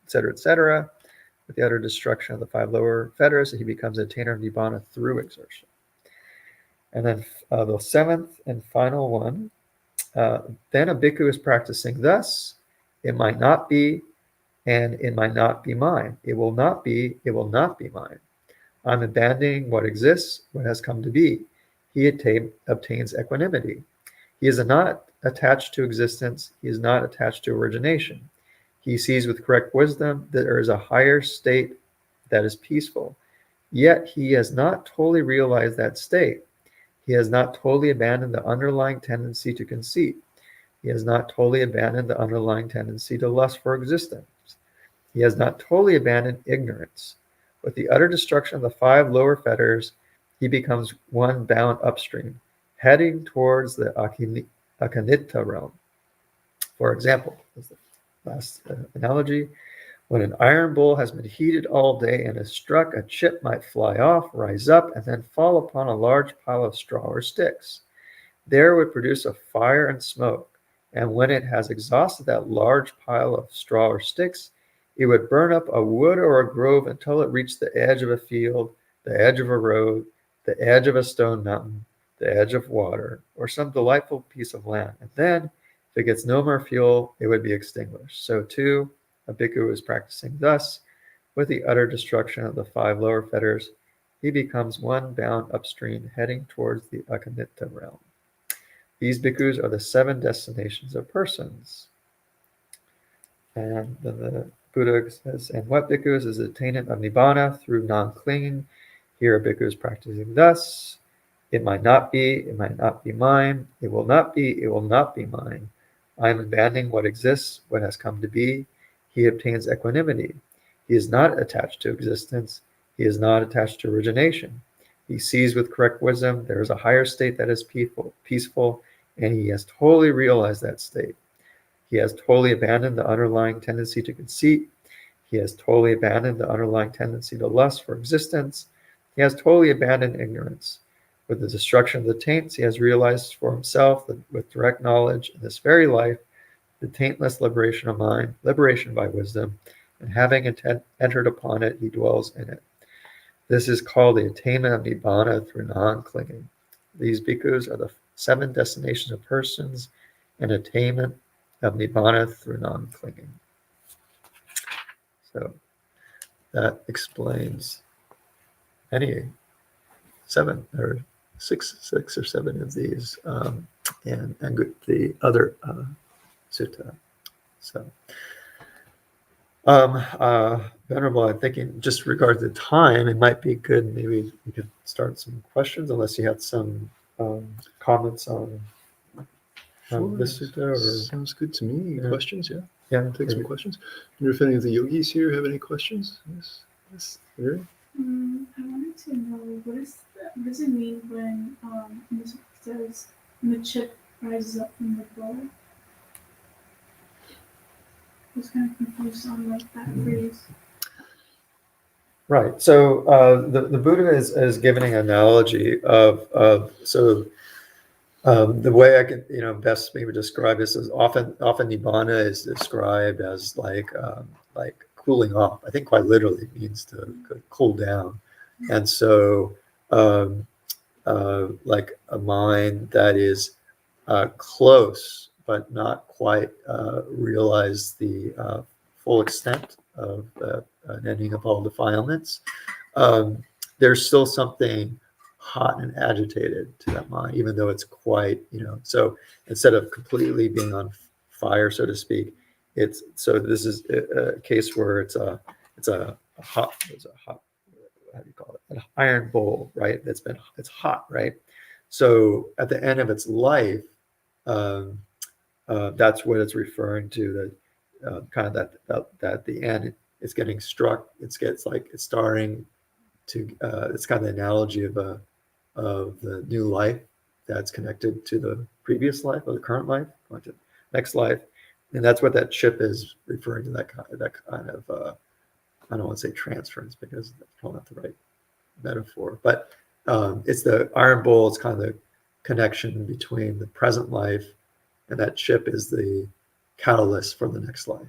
etc., with the utter destruction of the 5 lower fetters, he becomes an attainer of nibbana through exertion. And then the 7th and final one, then a bhikkhu is practicing thus. It might not be, and it might not be mine. It will not be, it will not be mine. I'm abandoning what exists, what has come to be. He obtains equanimity. He is not attached to existence. He is not attached to origination. He sees with correct wisdom that there is a higher state that is peaceful. Yet he has not totally realized that state. He has not totally abandoned the underlying tendency to conceit. He has not totally abandoned the underlying tendency to lust for existence. He has not totally abandoned ignorance. With the utter destruction of the 5 lower fetters, he becomes one bound upstream, heading towards the akanita realm. For example, as the last analogy, when an iron bowl has been heated all day and is struck, a chip might fly off, rise up, and then fall upon a large pile of straw or sticks. There would produce a fire and smoke, and when it has exhausted that large pile of straw or sticks, it would burn up a wood or a grove until it reached the edge of a field, the edge of a road, the edge of a stone mountain, the edge of water, or some delightful piece of land. And then, if it gets no more fuel, it would be extinguished. So too, a bhikkhu is practicing thus. With the utter destruction of the 5 lower fetters, he becomes one bound upstream, heading towards the akanita realm. These bhikkhus are the 7 destinations of persons. And then the Buddha says, and what bhikkhus is the attainment of nibbana through non-clinging? Here a bhikkhu is practicing thus. It might not be mine. It will not be mine. I am abandoning what exists, what has come to be. He obtains equanimity. He is not attached to existence. He is not attached to origination. He sees with correct wisdom there is a higher state that is peaceful, and he has totally realized that state. He has totally abandoned the underlying tendency to conceit. He has totally abandoned the underlying tendency to lust for existence. He has totally abandoned ignorance. With the destruction of the taints, he has realized for himself that with direct knowledge in this very life, the taintless liberation of mind, liberation by wisdom, and having entered upon it, he dwells in it. This is called the attainment of nibbana through non-clinging. These bhikkhus are the 7 destinations of persons and attainment of nibbana through non-clinging. So that explains any 7 or 6 or 7 of these, and the other sutta. So, Venerable, I'm thinking just regarding the time, it might be good. Maybe we could start some questions, unless you had some comments on this sutta. Or Sounds good to me. Yeah. Questions? Yeah. yeah, Take some questions. I wonder if any of the yogis here have any questions? Yes. Here. I wanted to know what does it mean when it says the chip rises up from the bowl? I was kind of confused on like that phrase. Right. So the Buddha is giving an analogy of the way I can best maybe describe this is often nibbana is described as like cooling off. I think quite literally it means to cool down, and so like a mind that is close but not quite realize the full extent of an ending of all defilements. There's still something hot and agitated to that mind, even though it's quite, so instead of completely being on fire, so to speak, this is a case where it's a hot, how do you call it? An iron bowl, right? It's hot, right? So at the end of its life, that's what it's referring to, that kind of that at the end it's getting struck. It's starting to. It's kind of the analogy of the new life that's connected to the previous life or the current life, going to next life, and that's what that chip is referring to. That kind of. I don't want to say transference because that's probably not the right metaphor, but it's the iron bowl. It's kind of the connection between the present life, and that chip is the catalyst for the next life.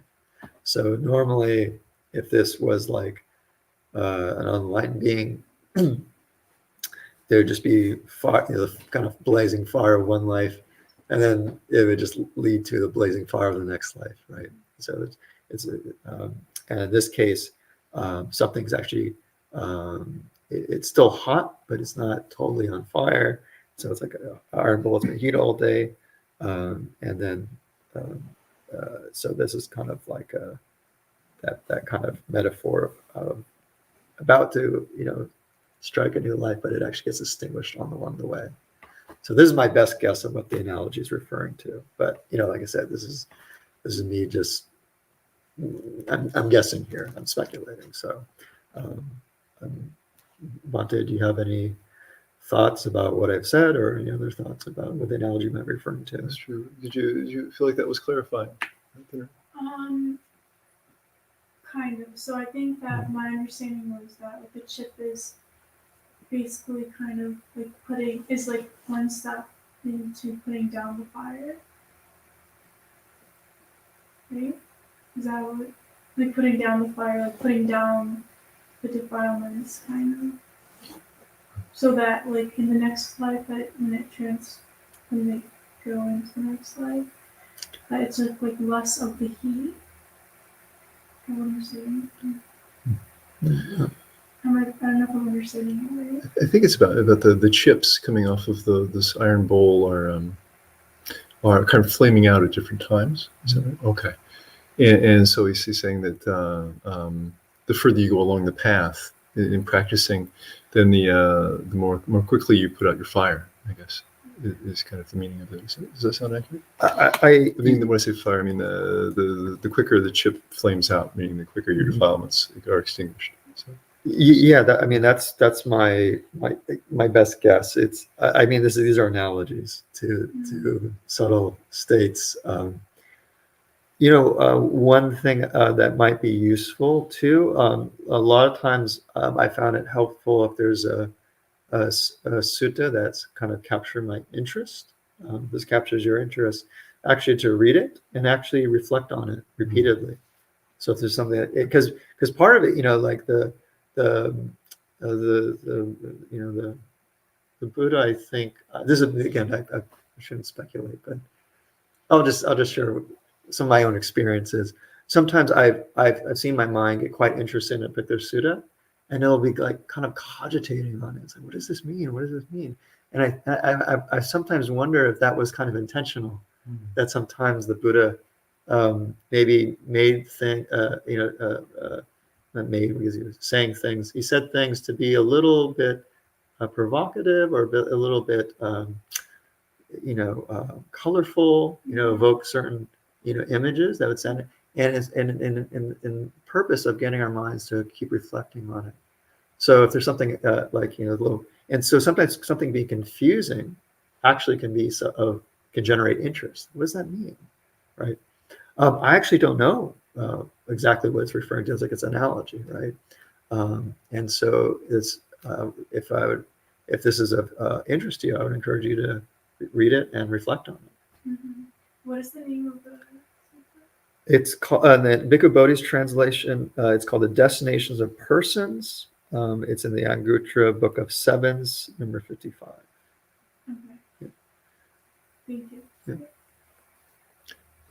So normally, if this was like an unenlightened being, there would just be fire, kind of blazing fire of one life, and then it would just lead to the blazing fire of the next life, right? So and in this case, something's actually it's still hot, but it's not totally on fire. So it's like an iron bowl. It's going to heat all day, and then so this is kind of like that kind of metaphor of about to strike a new life, but it actually gets extinguished along the way. So this is my best guess of what the analogy is referring to. But like I said, this is me just I'm guessing here. I'm speculating. So, Bhante, do you have any thoughts about what I've said, or any other thoughts about what the analogy might be referring to? That's true. Did you feel like that was clarifying? Kind of. So I think that my understanding was that the chip is basically kind of like one step into putting down the fire. Right? Is that what, like putting down the fire, like putting down the defilements, kind of, so that like in the next life, that when they go into the next life, that it's like less of the heat. I don't understand. I don't know if I'm understanding it right. I think it's about the chips coming off of this iron bowl are kind of flaming out at different times. Is that right? Okay. And so he's saying that the further you go along the path in practicing, then the more quickly you put out your fire, I guess, is kind of the meaning of it. Does that sound accurate? I mean, when I say fire, I mean the quicker the chip flames out, meaning the quicker your defilements are extinguished. So. Yeah, that's my best guess. These are analogies to subtle states. One thing that might be useful too. A lot of times, I found it helpful if there's a sutta that's kind of captured my interest. This captures your interest, actually, to read it and actually reflect on it repeatedly. So if there's something because part of it, like the Buddha, I think this is again, I shouldn't speculate, but I'll just share some of my own experiences. Sometimes I've seen my mind get quite interested in a particular sutta, and it'll be like kind of cogitating on it. It's like, what does this mean? What does this mean? And I sometimes wonder if that was kind of intentional. That sometimes the Buddha maybe not made because he was saying things. He said things to be a little bit provocative or a little bit colorful. Evoke certain images that would send, and it's in purpose of getting our minds to keep reflecting on it. So if there's something little, and so sometimes something being confusing actually can generate interest. What does that mean, right? I actually don't know exactly what it's referring to. It's like it's an analogy, right? And so it's if this is of interest to you, I would encourage you to read it and reflect on it. Mm-hmm. What is the name of the? It's called the Bhikkhu Bodhi's translation. It's called The Destinations of Persons. It's in the Anguttara Book of Sevens, number 55. Okay. Yeah. Thank you. Yeah.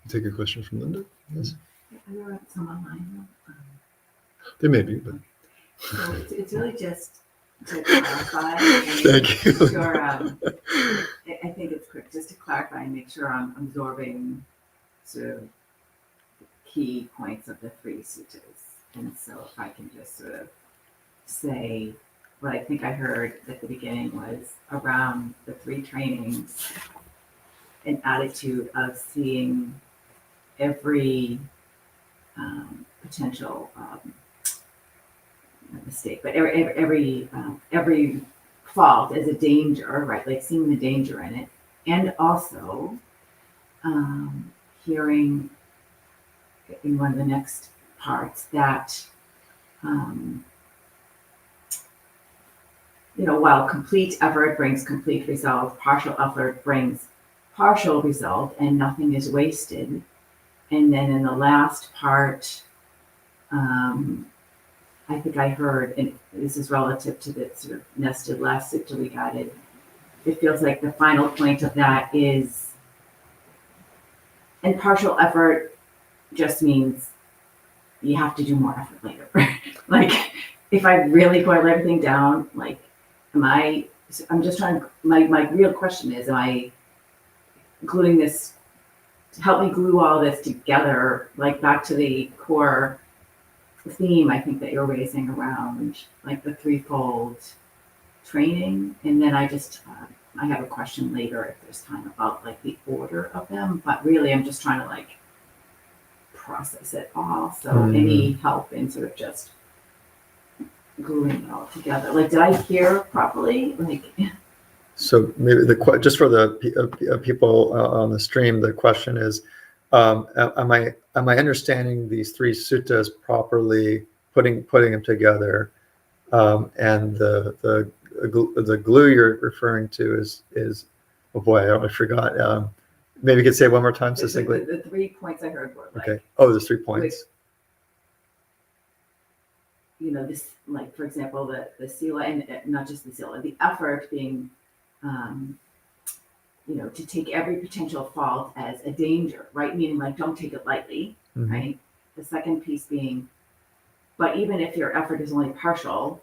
Take a question from Linda. Yes. I know it's some online. There may be, but So it's really just to clarify. Thank you. Sure, I think it's quick just to clarify and make sure I'm absorbing sort of the key points of the 3 suttas. And so if I can just sort of say what I think I heard at the beginning was around the 3 trainings, an attitude of seeing every potential not mistake, but every fault as a danger, right? Like seeing the danger in it, and also hearing in one of the next parts that while complete effort brings complete result, partial effort brings partial result, and nothing is wasted. And then in the last part, I think I heard, and this is relative to the sort of nested last sutta we got it feels like the final point of that is, and partial effort just means you have to do more effort later. Like, if I really boil everything down, like, I'm just trying, my real question is, am I gluing this, help me glue all this together, like back to the core theme I think that you're raising around like the threefold training. And then I have a question later if there's time about like the order of them, but really I'm just trying to like process it all. So any help in sort of just gluing it all together. Like, did I hear properly? Like, So maybe just for the people on the stream, the question is, am I understanding these 3 suttas properly, putting them together, and the glue you're referring to is oh boy, I forgot. Maybe you could say it one more time succinctly. the 3 points I heard were like, Okay. Oh, there's 3 points. This, like, for example, the sīla, and not just the sīla, the effort being, to take every potential fault as a danger, right? Meaning like, don't take it lightly, right? The second piece being, but even if your effort is only partial,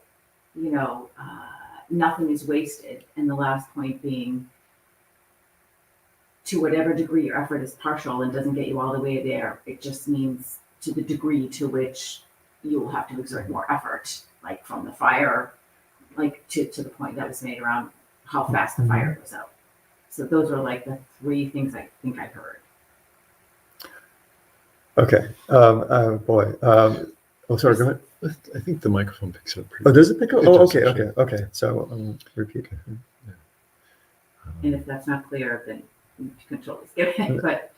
nothing is wasted. And the last point being, to whatever degree your effort is partial and doesn't get you all the way there, it just means to the degree to which you will have to exert more effort, like from the fire, like to the point that was made around how fast the fire goes out. So those are like the 3 things I think I heard. Okay. Boy. Sorry, go ahead. I think the microphone picks it up pretty Oh, does it pick up? It Oh, does, okay, actually. okay. So repeat. And if that's not clear, then you can totally skip it. But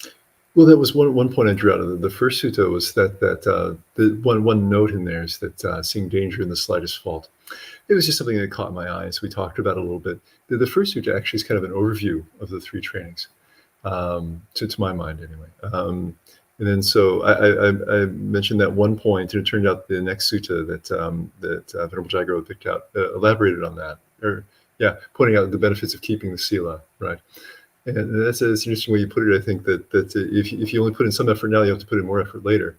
Well, that was one point I drew out of it. The first sutta was that the one note in there is that seeing danger in the slightest fault. It was just something that caught my eye, so we talked about it a little bit. The first sutta actually is kind of an overview of the 3 trainings, to my mind anyway. And then so I mentioned that one point, and it turned out the next sutta that Venerable Jagaro picked out elaborated on that, pointing out the benefits of keeping the sīla, right? And that's an interesting way you put it. I think that if you only put in some effort now, you have to put in more effort later.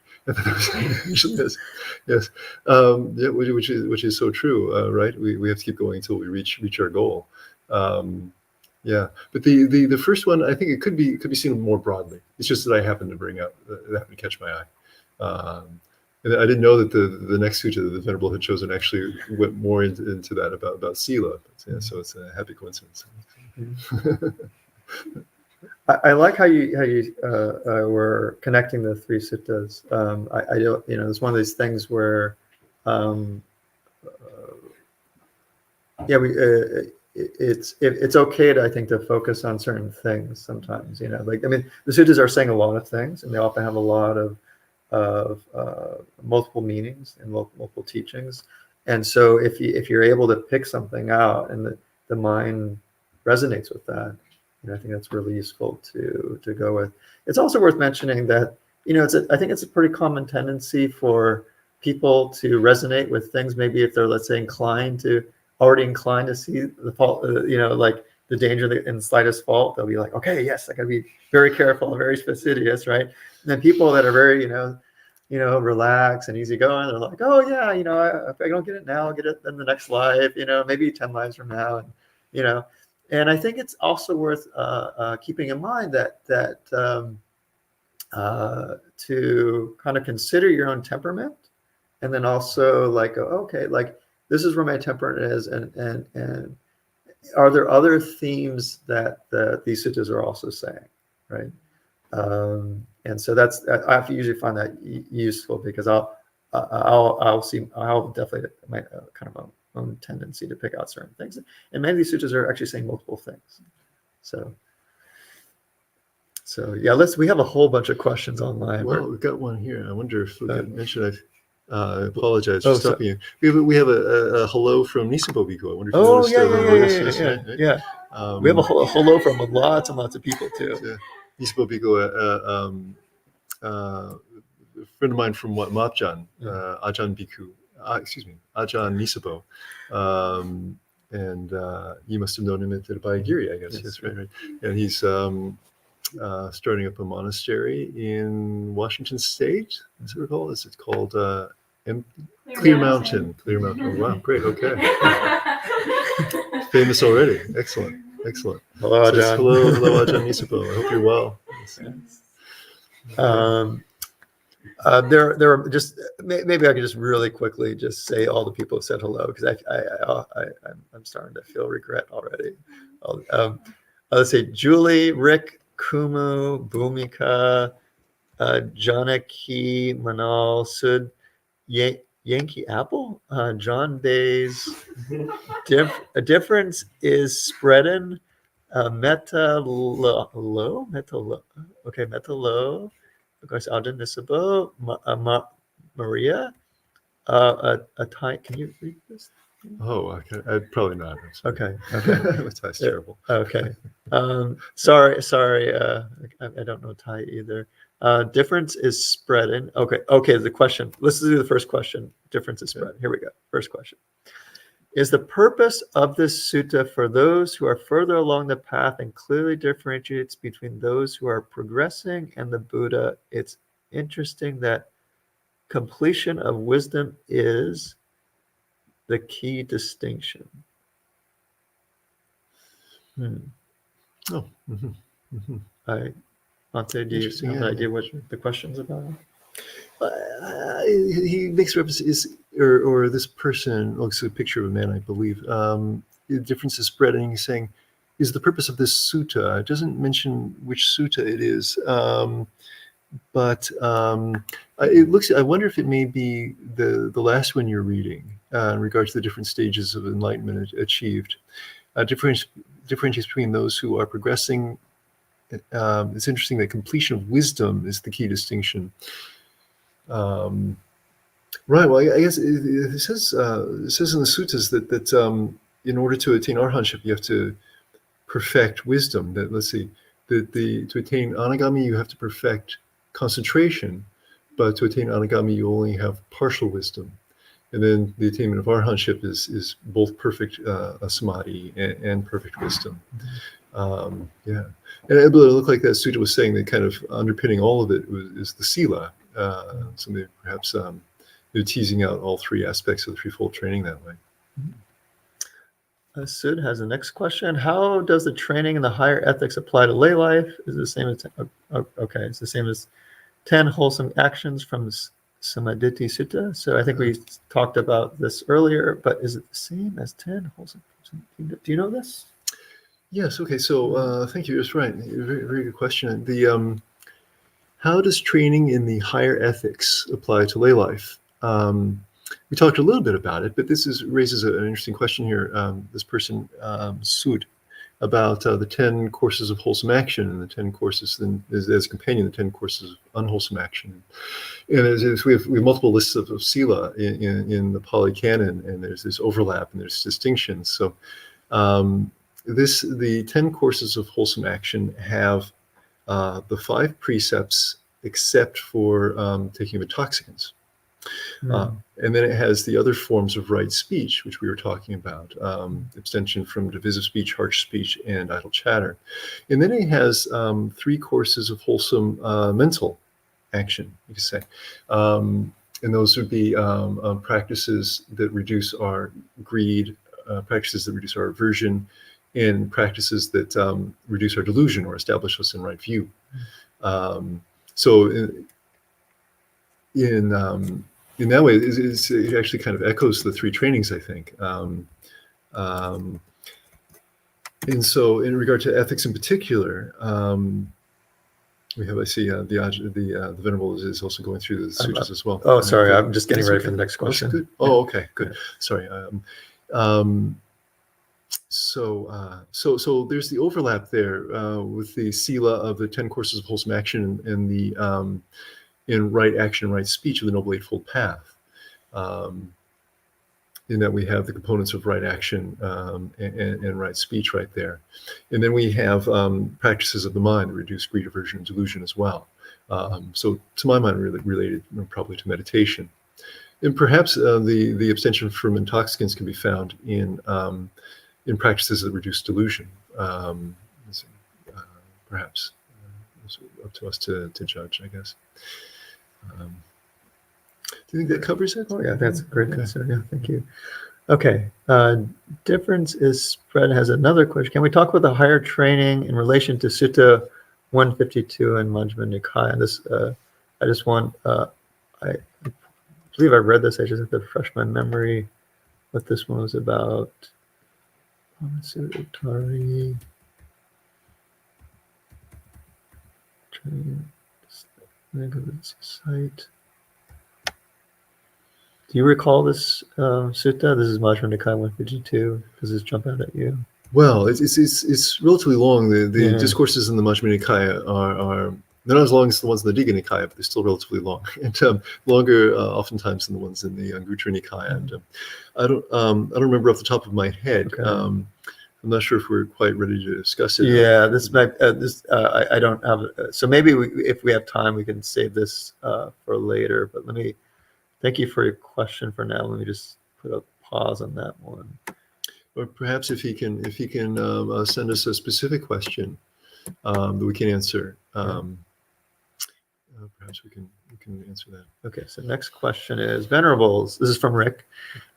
Usually is, yes, which is so true, right? We have to keep going until we reach our goal. Yeah, but the first one, I think it could be seen more broadly. It's just that I happened to bring up, that happened to catch my eye. And I didn't know that the next sutta that the Venerable had chosen actually went more into that about sīla. Yeah, so it's a happy coincidence. I like how you were connecting the 3 suttas. I don't, it's one of these things where, it's okay to, I think, to focus on certain things sometimes. Like, I mean, the suttas are saying a lot of things, and they often have a lot of multiple meanings and multiple teachings. And so if you're able to pick something out and the mind resonates with that, I think that's really useful to go with. It's also worth mentioning that, I think it's a pretty common tendency for people to resonate with things. Maybe if they're, let's say, already inclined to see the fault, like the danger in the slightest fault, they'll be like, okay, yes, I gotta be very careful, very fastidious, right? And then people that are very, relax and easy going. They're like, oh yeah, if I don't get it now, I'll get it in the next life, maybe 10 lives from now. And I think it's also worth keeping in mind that to kind of consider your own temperament, and then also like, okay, like this is where my temperament is, and are there other themes that these suttas are also saying, right? And so I usually find that useful, because I'll definitely my kind of own tendency to pick out certain things, and many of these suttas are actually saying multiple things. So yeah, we have a whole bunch of questions online. Well, we've got one here. I wonder if we could mention. I apologize Oh, for stopping you. We have a hello from Nisabo Bhikkhu. I wonder if you Oh noticed yeah, the voices, yeah, right? yeah. We have a hello from lots and lots of people too. Nisabo Bhikkhu, a friend of mine from Mapjan, Ajahn Bhikkhu, Ajahn Nisabo, and you must have known him at Bayagiri, I guess. Yes, right. And he's starting up a monastery in Washington State. As I recall, is it called Clear Mountain? Clear Mountain. Oh, wow, great. Okay, famous already. Excellent. Hello, Ajahn. Hello, Ajahn Nisabo. I hope you're well. There are just, maybe I could just really quickly just say all the people who said hello, because I'm starting to feel regret already. Let's say Julie, Rick, Kumu, Bhumika, Janaki, Manal, Sud, Yankee Apple, John Bays. A difference is spreading. Meta low. Okay, Meta low. Of course, Ajahn Nisabo, Maria. A Thai. Can you read this? Oh, okay. I'd probably not. Okay. That's terrible. Okay. Sorry. I don't know Thai either. Difference is spreading. Okay. The question. Let's do the first question. Difference is spread. Here we go. First question. Is the purpose of this sutta for those who are further along the path and clearly differentiates between those who are progressing and the Buddha? It's interesting that completion of wisdom is the key distinction. Oh. Ante, do you have an idea what the question's about? He makes reference or this person looks at a picture of a man, I believe. The difference is spreading. He's saying, is the purpose of this sutta? It doesn't mention which sutta it is, but it looks. I wonder if it may be the last one you're reading in regards to the different stages of enlightenment achieved. Differentiates between those who are progressing. It's interesting that completion of wisdom is the key distinction. Right. Well, I guess it says in the suttas that in order to attain arhatship, you have to perfect wisdom. That to attain anagami, you have to perfect concentration, but to attain anagami, you only have partial wisdom. And then the attainment of arhatship is both perfect samādhi and perfect wisdom. Yeah. And it looked like that sutta was saying that kind of underpinning all of it is the sīla. So maybe perhaps they're teasing out all three aspects of the threefold training that way. Sud has the next question. How does the training in the higher ethics apply to lay life? Is it the same as it's the same as 10 wholesome actions from Samādhi Sutta? So I think we talked about this earlier, but is it the same as 10 wholesome? Do you know this? Yes. Okay. So thank you. That's right. Very, very good question. How does training in the higher ethics apply to lay life? We talked a little bit about it, but this raises an interesting question here. This person, Sud, about the 10 courses of wholesome action and the 10 courses, then as a companion, the 10 courses of unwholesome action. And we have multiple lists of sīla in the Pali Canon, and there's this overlap and there's distinctions. So the 10 courses of wholesome action have the 5 precepts except for taking of intoxicants. And then it has the other forms of right speech, which we were talking about, abstention from divisive speech, harsh speech, and idle chatter. And then it has 3 courses of wholesome mental action, you could say. And those would be practices that reduce our greed, practices that reduce our aversion, and practices that reduce our delusion or establish us in right view. So in that way, it actually kind of echoes the three trainings, I think. And so, in regard to ethics in particular, we have, I see, the Venerable is also going through the sutras as well. Oh, sorry, I'm just getting ready for the next question. Good. Oh, okay, good. Sorry. So there's the overlap there with the sīla of the 10 courses of wholesome action and the in right action, right speech of the Noble Eightfold Path. In that we have the components of right action and right speech right there. And then we have practices of the mind that reduce greed, aversion, and delusion as well. So to my mind, really related probably to meditation. And perhaps the abstention from intoxicants can be found in practices that reduce delusion. Perhaps it's up to us to judge, I guess. Do you think that covers it? Oh yeah, that's a great answer. Yeah, thank you. Okay, difference is spread has another question. Can we talk about the higher training in relation to Sutta 152 and Majjhima Nikaya? This, I just want, I believe I read this. I just have to refresh my memory what this one was about. Utari. Training. Site. Do you recall this sutta? This is Majjhima Nikaya 152. Does this jump out at you? Well, it's relatively long. The discourses in the Majjhima Nikaya are they're not as long as the ones in the Digha Nikaya, but they're still relatively long, and longer oftentimes than the ones in the Anguttara Nikaya. And I don't remember off the top of my head. Okay. I'm not sure if we're quite ready to discuss it. Yeah, I don't have. So maybe if we have time, we can save this for later. But let me thank you for your question for now. Let me just put a pause on that one. Or perhaps if he can send us a specific question that we can answer. Perhaps we can answer that. Okay. So next question is Venerables. This is from Rick.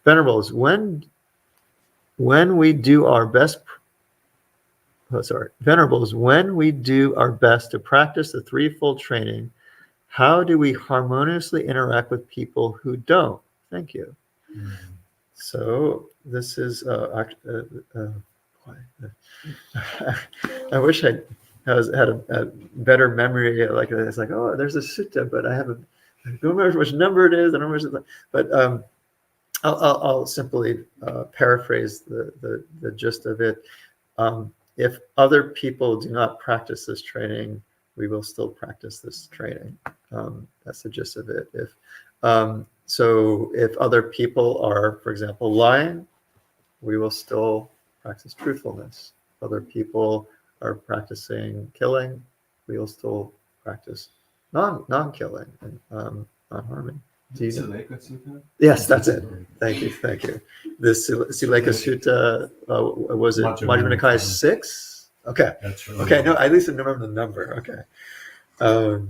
Venerables, when we do our best. Venerables, when we do our best to practice the threefold training, how do we harmoniously interact with people who don't? Thank you. Mm-hmm. So this is I wish I had a better memory like that. It's like, oh, there's a sutta, but I don't remember which number it is. I don't remember, but I'll simply paraphrase the gist of it. If other people do not practice this training, we will still practice this training. That's the gist of it. So if other people are, for example, lying, we will still practice truthfulness. If other people are practicing killing, we will still practice non-killing and non-harming. Sīla Sutta? Yes, that's it. Thank you. The Sīla Sutta, was it Majjhima Nikaya 6? Okay. That's right. Okay, no, at least I remember the number. Okay.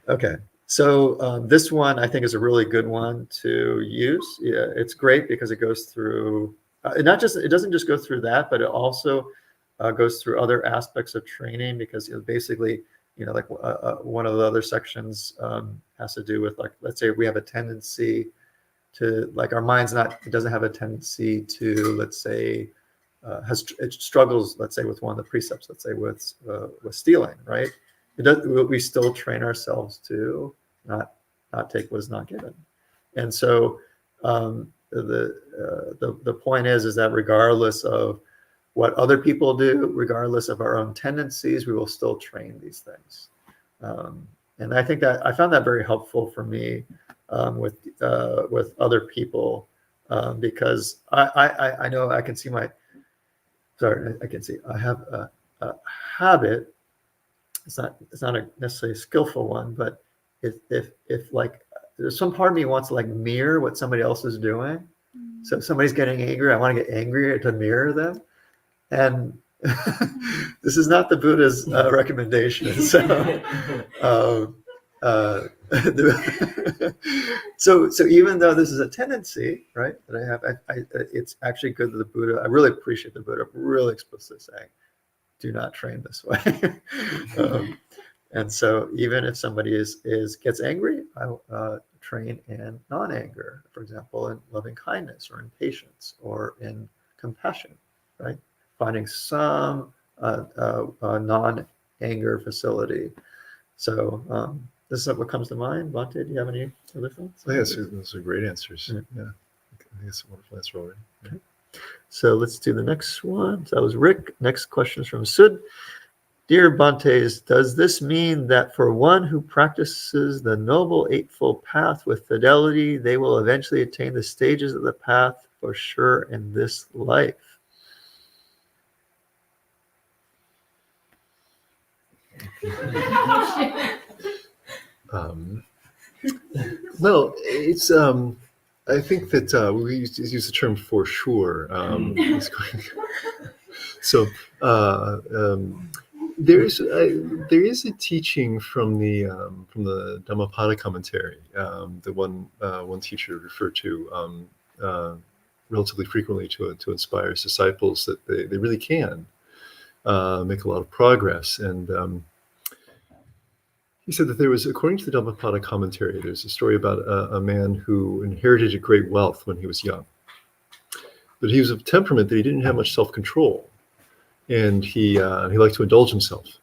Okay. So this one I think is a really good one to use. Yeah, it's great because it goes through it doesn't just go through that, but it also goes through other aspects of training because basically, like one of the other sections has to do with, like, let's say we have a tendency to, like, our mind's it doesn't have a tendency to, let's say, it struggles, let's say, with one of the precepts, let's say with stealing, right? We still train ourselves to not take what is not given. And so the point is that regardless of what other people do, regardless of our own tendencies, we will still train these things. And I think that I found that very helpful for me with other people because I know I can see I have a habit. It's not necessarily a skillful one, but if like there's some part of me wants to like mirror what somebody else is doing. So if somebody's getting angry, I want to get angry to mirror them. And this is not the Buddha's recommendation. So So even though this is a tendency, right, that I have, it's actually good that the Buddha, I really appreciate the Buddha really explicitly saying, do not train this way. And so even if somebody gets angry, I train in non-anger, for example, in loving kindness or in patience or in compassion, right? Finding some non-anger facility. So this is what comes to mind. Bhante, do you have any other thoughts? I guess those are great answers. Yeah. Yeah. I think it's a wonderful answer already. Okay. So let's do the next one. So that was Rick. Next question is from Sud. Dear Bhantes, does this mean that for one who practices the Noble Eightfold Path with fidelity, they will eventually attain the stages of the path for sure in this life? Well, it's I think that we use the term for sure. So there is a teaching from the Dhammapada commentary that one teacher referred to relatively frequently to inspire his disciples that they really can make a lot of progress. And he said that there was, according to the Dhammapada commentary, there's a story about a man who inherited a great wealth when he was young. But he was of temperament that he didn't have much self-control. And he liked to indulge himself.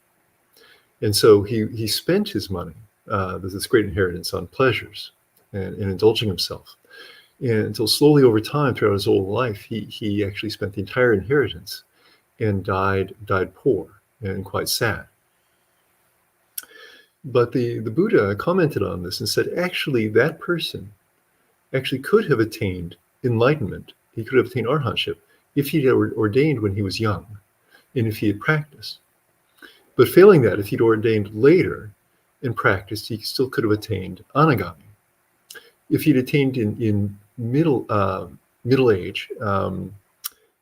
And so he spent his money, this great inheritance, on pleasures and indulging himself. And until slowly over time, throughout his whole life, he actually spent the entire inheritance and died poor and quite sad. But the Buddha commented on this and said, actually, that person actually could have attained enlightenment. He could have attained arhatship if he had ordained when he was young and if he had practiced. But failing that, if he'd ordained later and practiced, he still could have attained anagami. If he'd attained in middle age, at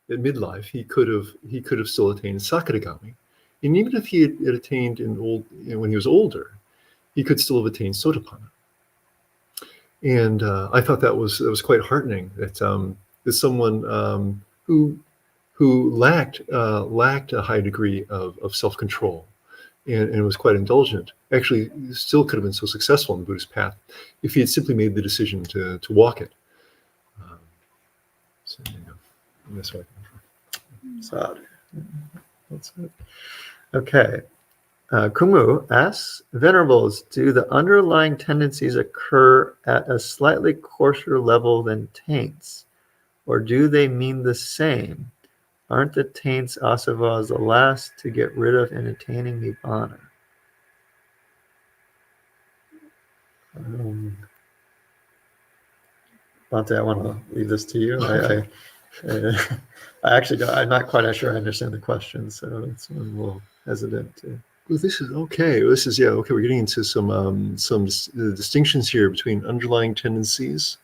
midlife, he could have still attained sakadagami. And even if he had attained when he was older, he could still have attained sotapanna. And I thought that was quite heartening that someone who lacked a high degree of self-control and was quite indulgent actually still could have been so successful in the Buddhist path if he had simply made the decision to walk it. So there you go. And that's what Sad. That's it. Okay. Kumu asks, Venerables, do the underlying tendencies occur at a slightly coarser level than taints, or do they mean the same? Aren't the taints asavas the last to get rid of in attaining nibbana? Bhante, I want to leave this to you. I actually don't, I'm not quite sure I understand the question, so it's a little hesitant to. Well, this is okay. Okay. We're getting into some distinctions here between underlying tendencies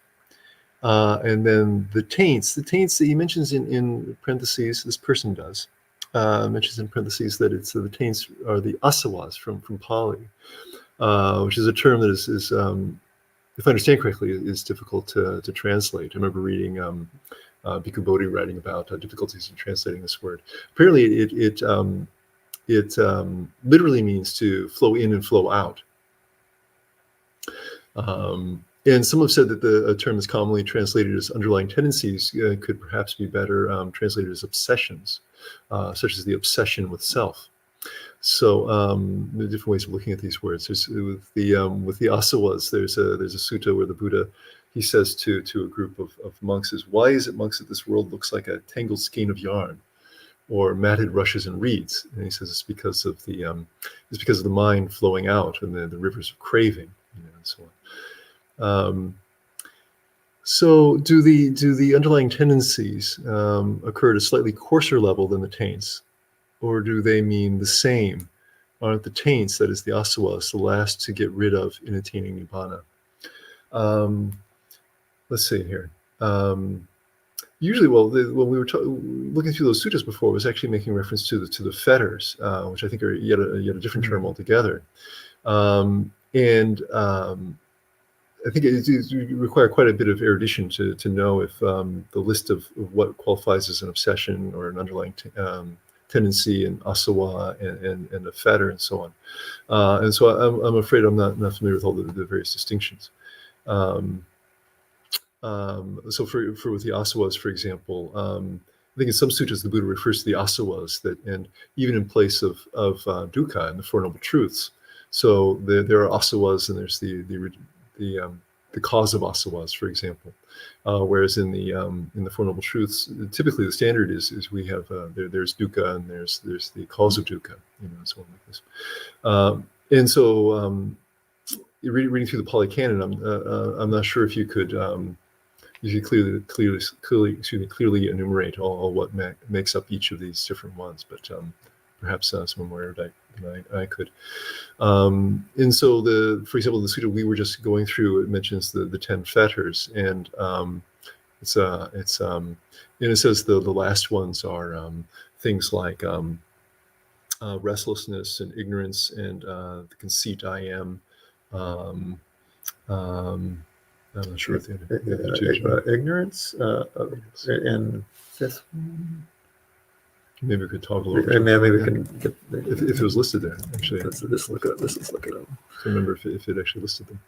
and then the taints. The taints that he mentions in parentheses, this person does mentions in parentheses that the taints are the asavas from Pali, which is a term that is if I understand correctly, is difficult to translate. I remember reading Bhikkhu Bodhi writing about difficulties in translating this word. Apparently, it literally means to flow in and flow out. And some have said that the term is commonly translated as underlying tendencies could perhaps be better translated as obsessions, such as the obsession with self. So there are different ways of looking at these words. With the asavas, there's a sutta where the Buddha, he says to a group of monks, why is it, monks, that this world looks like a tangled skein of yarn or matted rushes and reeds? And he says it's because of the mind flowing out and the rivers of craving, and so on. So do the underlying tendencies occur at a slightly coarser level than the taints, or do they mean the same? Aren't the taints, that is the asavas, the last to get rid of in attaining nibbana? Let's see here. Usually, when we were looking through those sutras before, it was actually making reference to the fetters, which I think are yet a different term altogether. And I think it require quite a bit of erudition to know if the list of what qualifies as an obsession or an underlying tendency and asawa and a fetter and so on. And so I'm afraid I'm not familiar with all the various distinctions. So for with the asawas, for example, I think in some sutras the Buddha refers to the asawas and even in place of dukkha and the Four Noble Truths. So there are asawas and there's the cause of asawas, for example. Whereas in the Four Noble Truths, typically the standard is we have there's dukkha and there's the cause of dukkha, so on like this. And so reading through the Pali Canon, I'm not sure if you could clearly enumerate all what makes up each of these different ones, but perhaps someone more erudite than I could. And so for example, the sutta we were just going through, it mentions the 10 fetters, and it says the last ones are things like restlessness and ignorance and the conceit I am. I'm not sure what the other two are. Ignorance and fifth one. Maybe we could talk a little bit. Maybe we can get if it was listed there. Actually, let's look it up. Let's look it up. I remember if it actually listed them.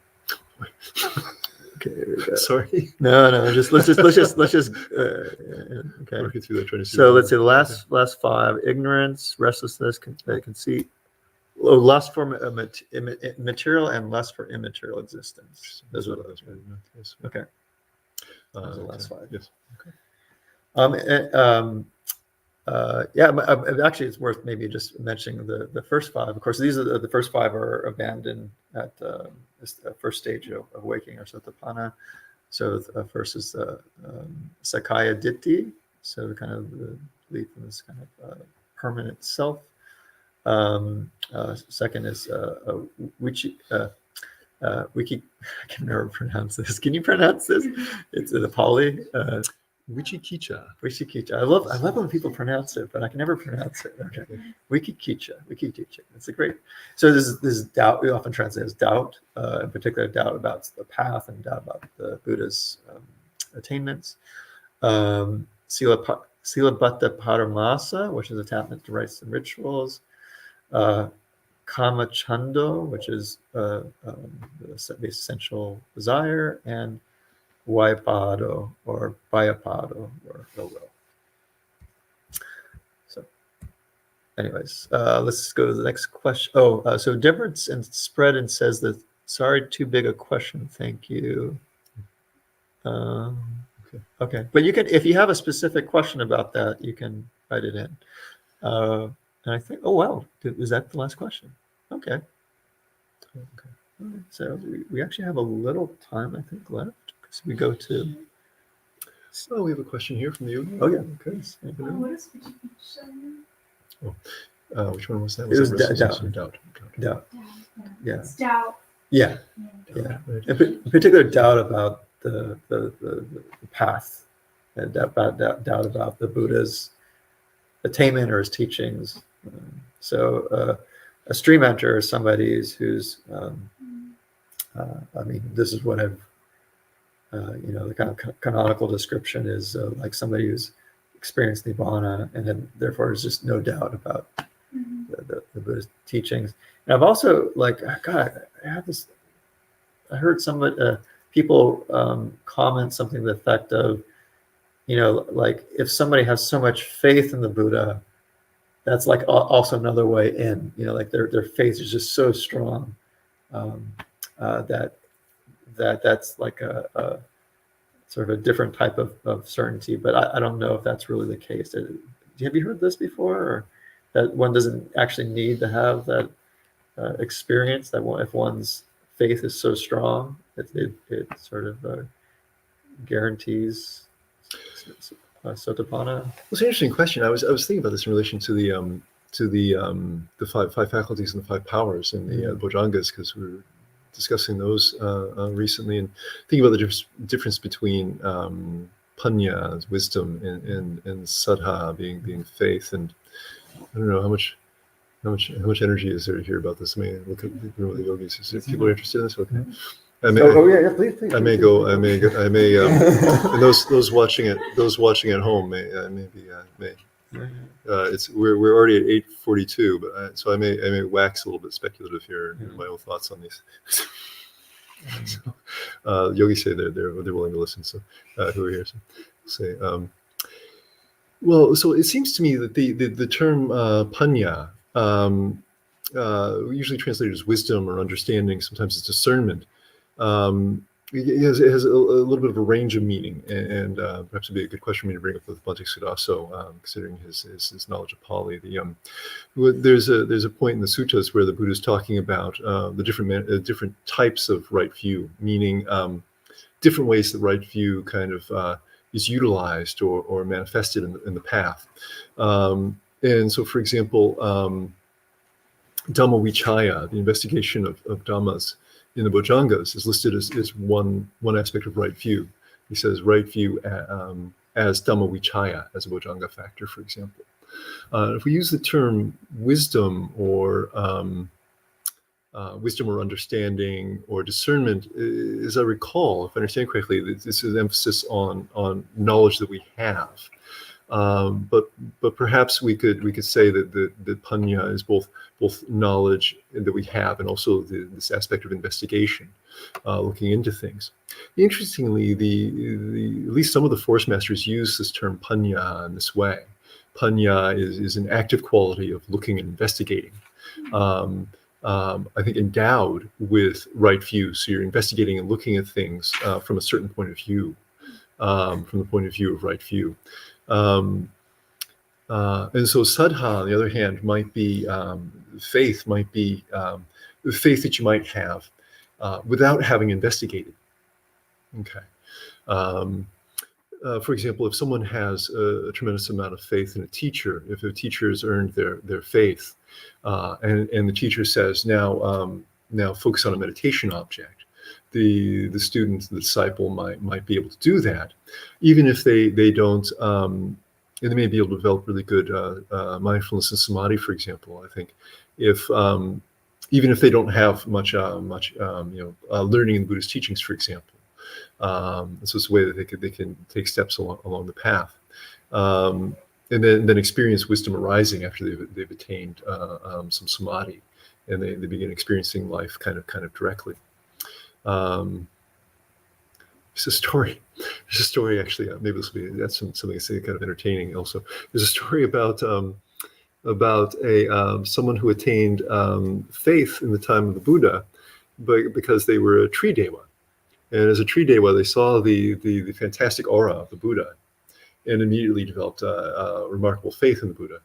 Okay, here we go. Sorry. No. Let's just. Okay. Working through that, trying to see. So let's say the last five: ignorance, restlessness, conceit, lust for material, and lust for immaterial existence. Those are those. Yes. Okay. Those are the last five. Yes. Actually, it's worth maybe just mentioning the first five. Of course, these are the first five are abandoned at this first stage of waking, or sotapanna. So first is Sakaya Ditti, so kind of the belief in this kind of permanent self. Second is Wiki. I can never pronounce this. Can you pronounce this? It's in the Pali. Wicikicca. I love when people pronounce it, but I can never pronounce it. Okay. Wikikicca. It's a great. So this is doubt. We often translate as doubt, in particular doubt about the path and doubt about the Buddha's attainments. Sīla Bhatta Paramasa, which is attachment to rites and rituals. Kama Chando, which is the essential desire, and Waipado or Bayapado or ill will. So, anyways, let's go to the next question. So difference and spread and says that sorry, too big a question. Thank you. Okay, but you can, if you have a specific question about that, you can write it in. And I think, oh wow, was that the last question? Okay. So we actually have a little time, I think, left. We go to. So we have a question here from you. Oh yeah. Okay. What is Wikipedic? Which one was that? It was restlessness or doubt. doubt? Yeah. It's doubt. Yeah. Right. In particular, doubt about the path, and doubt about the Buddha's attainment or his teachings. So a stream enter is somebody who's. This is what I've. The kind of canonical description is like somebody who's experienced nibbana, and then therefore there's just no doubt about the Buddhist teachings. And I've also I heard people comment something to the effect of, like if somebody has so much faith in the Buddha, that's like also another way in. Like their faith is just so strong that's like a sort of a different type of certainty, but I don't know if that's really the case. Have you heard this before, or that one doesn't actually need to have that experience, that if one's faith is so strong, it sort of guarantees sotapanna? Well, it's an interesting question. I was thinking about this in relation to the five faculties and the five powers and the Bojjhangas, because we were discussing those recently, and thinking about the difference between paññā, wisdom, and saddha, being faith. And I don't know how much How much energy is there to hear about this? I mean, look at the yogis. Is there people are interested in this? Okay. I may, yeah, please. I may go. I may. And those watching at home may. We're already at 8:42, but so I may wax a little bit speculative here in my own thoughts on these. So, yogis say they're willing to listen. So who are here? So say. Well, so it seems to me that the term paññā, usually translated as wisdom or understanding, sometimes it's discernment. It has a little bit of a range of meaning, and perhaps it'd be a good question for me to bring up with Bhante Sudaso, considering his knowledge of Pali. There's a point in the suttas where the Buddha is talking about the different types of right view, meaning different ways that right view kind of is utilized or manifested in the path. And so, for example, Dhamma Vichaya, the investigation of Dhammas in the Bojjhangas, is listed as one aspect of right view. He says right view as Dhamma Vichaya, as a Bojjhanga factor, for example. If we use the term wisdom or understanding or discernment, as I recall, if I understand correctly, this is emphasis on knowledge that we have. But perhaps we could say that the paññā is both knowledge that we have and also this aspect of investigation, looking into things. Interestingly, at least some of the forest masters use this term paññā in this way. Paññā is an active quality of looking and investigating. I think endowed with right view. So you're investigating and looking at things from a certain point of view, from the point of view of right view. And so saddha, on the other hand, might be faith that you might have without having investigated. Okay. For example, if someone has a tremendous amount of faith in a teacher, if a teacher has earned their faith, and the teacher says, now focus on a meditation object, the student, the disciple might be able to do that, even if they don't, and they may be able to develop really good mindfulness and samādhi, for example. I think if even if they don't have much learning in the Buddhist teachings, for example. So it's a way that they can take steps along the path, and then experience wisdom arising after they've attained some samādhi, and they begin experiencing life kind of directly. There's a story actually. Maybe that's something to say kind of entertaining. Also, there's a story about someone who attained faith in the time of the Buddha, but because they were a tree deva. And as a tree deva, they saw the fantastic aura of the Buddha, and immediately developed a remarkable faith in the Buddha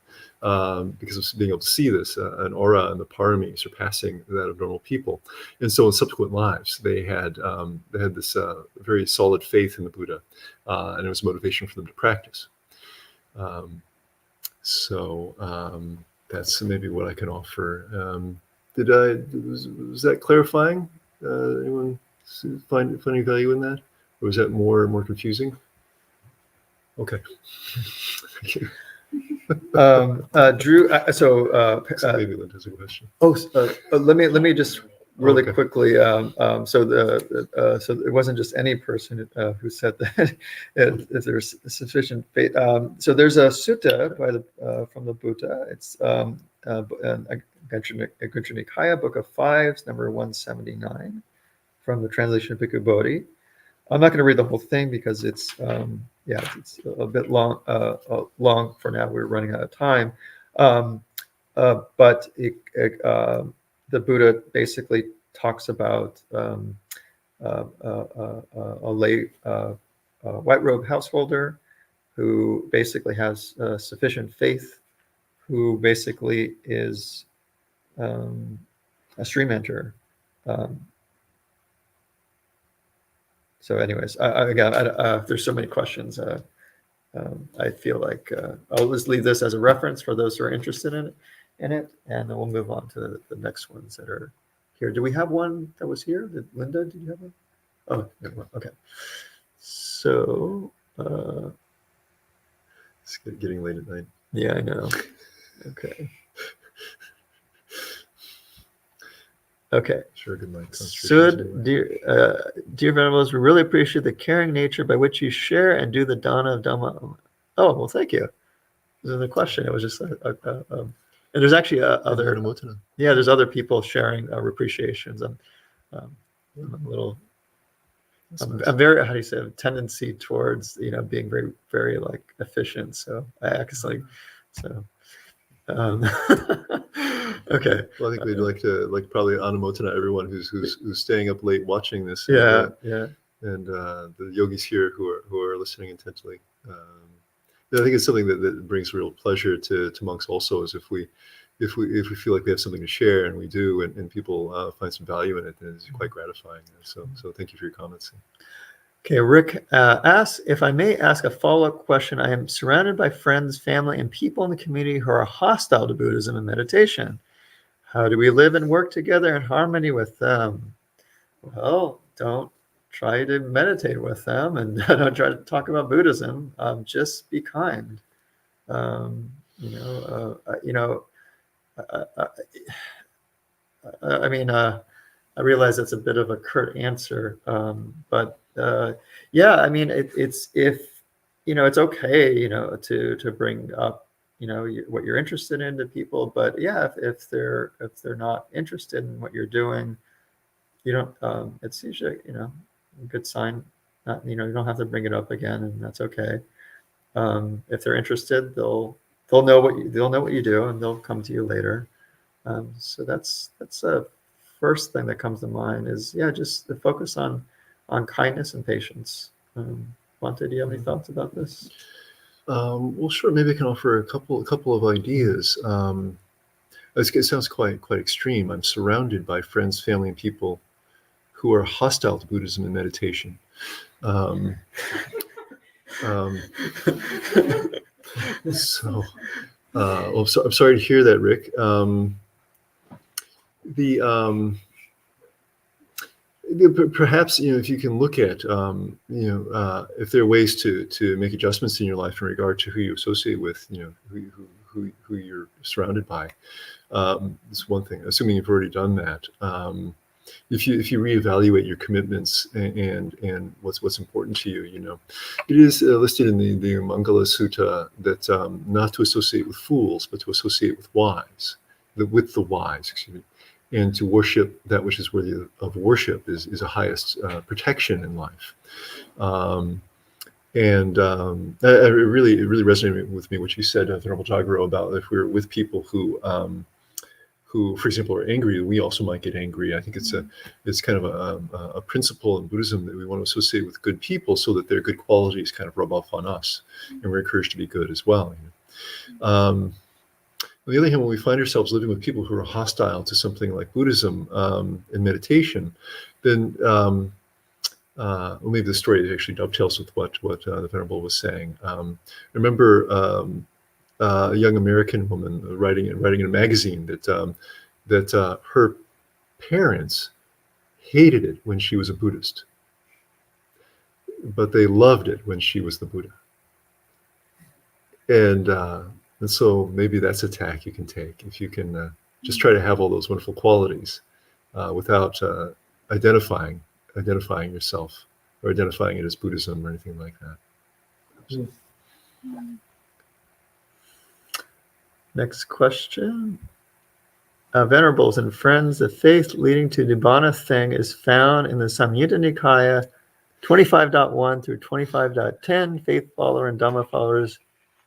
because of being able to see this, an aura and the parami surpassing that of normal people. And so in subsequent lives, they had this very solid faith in the Buddha, and it was motivation for them to practice. So that's maybe what I can offer. Was that clarifying? Anyone finding value in that, or was that more confusing? Okay. Thank you. Drew. Maybe Lynn has a question. Let me just really Okay. quickly. So it wasn't just any person who said that if there's sufficient faith. So there's a sutta from the Buddha. It's Aggantra Nikaya, Book of Fives, number 179, from the translation of Bhikkhu Bodhi. I'm not going to read the whole thing because it's a bit long for now. We're running out of time. But the Buddha basically talks about a lay white robe householder who basically has sufficient faith, who basically is a stream enter. So anyways, again, there's so many questions. I feel like I'll just leave this as a reference for those who are interested in it, and then we'll move on to the next ones that are here. Do we have one that was here? Linda, did you have one? Oh, never mind. Okay. So It's getting late at night. yeah, I know. Okay. Okay. Share good night. Sud, dear Venerables, we really appreciate the caring nature by which you share and do the dana of Dhamma. Oh, well, thank you. This is a question. It was just and there's actually other. Yeah, there's other people sharing appreciations. I'm a little. I'm very, how do you say, a tendency towards being very, very like efficient. So I accidentally, so. Okay. Well, I think we'd like to probably anumotana everyone who's staying up late watching this. Yeah, and the yogis here who are listening intently. I think it's something that brings real pleasure to monks also, is if we feel like we have something to share, and we do, and people find some value in it, then it's quite gratifying. So thank you for your comments. Okay, Rick asks, if I may ask a follow-up question. I am surrounded by friends, family, and people in the community who are hostile to Buddhism and meditation. How do we live and work together in harmony with them? Well, don't try to meditate with them, and don't try to talk about Buddhism. Just be kind. I mean, I realize that's a bit of a curt answer, but yeah, I mean, it's okay, to bring up, what you're interested in to people, but yeah, if they're not interested in what you're doing, you don't. It's usually a good sign. Not, you don't have to bring it up again, and that's okay. If they're interested, they'll know what you do, and they'll come to you later. So that's a first thing that comes to mind is, just the focus on kindness and patience. Bhante, do you have any thoughts about this? Well, sure. Maybe I can offer a couple of ideas. It sounds quite extreme. I'm surrounded by friends, family, and people who are hostile to Buddhism and meditation. I'm sorry to hear that, Rick. Perhaps if you can look at if there are ways to make adjustments in your life in regard to who you associate with, who you're surrounded by. It's one thing. Assuming you've already done that, if you reevaluate your commitments and what's important to you, it is listed in the Mangala Sutta that not to associate with fools, but to associate with with the wise. Excuse me. And to worship that which is worthy of worship is a highest protection in life. It really resonated with me what you said, Venerable Jagaro, about if we're with people who, for example, are angry, we also might get angry. I think it's kind of a principle in Buddhism that we want to associate with good people so that their good qualities kind of rub off on us, and we're encouraged to be good as well. On the other hand, when we find ourselves living with people who are hostile to something like Buddhism and meditation, then maybe the story actually dovetails with what the Venerable was saying. I remember a young American woman writing in a magazine that her parents hated it when she was a Buddhist, but they loved it when she was the Buddha. And so maybe that's a tack you can take, if you can just try to have all those wonderful qualities without identifying yourself or identifying it as Buddhism or anything like that. Next question. Venerables and friends, the faith leading to Nibbana thing is found in the Samyutta Nikaya 25.1 through 25.10. Faith follower and Dhamma followers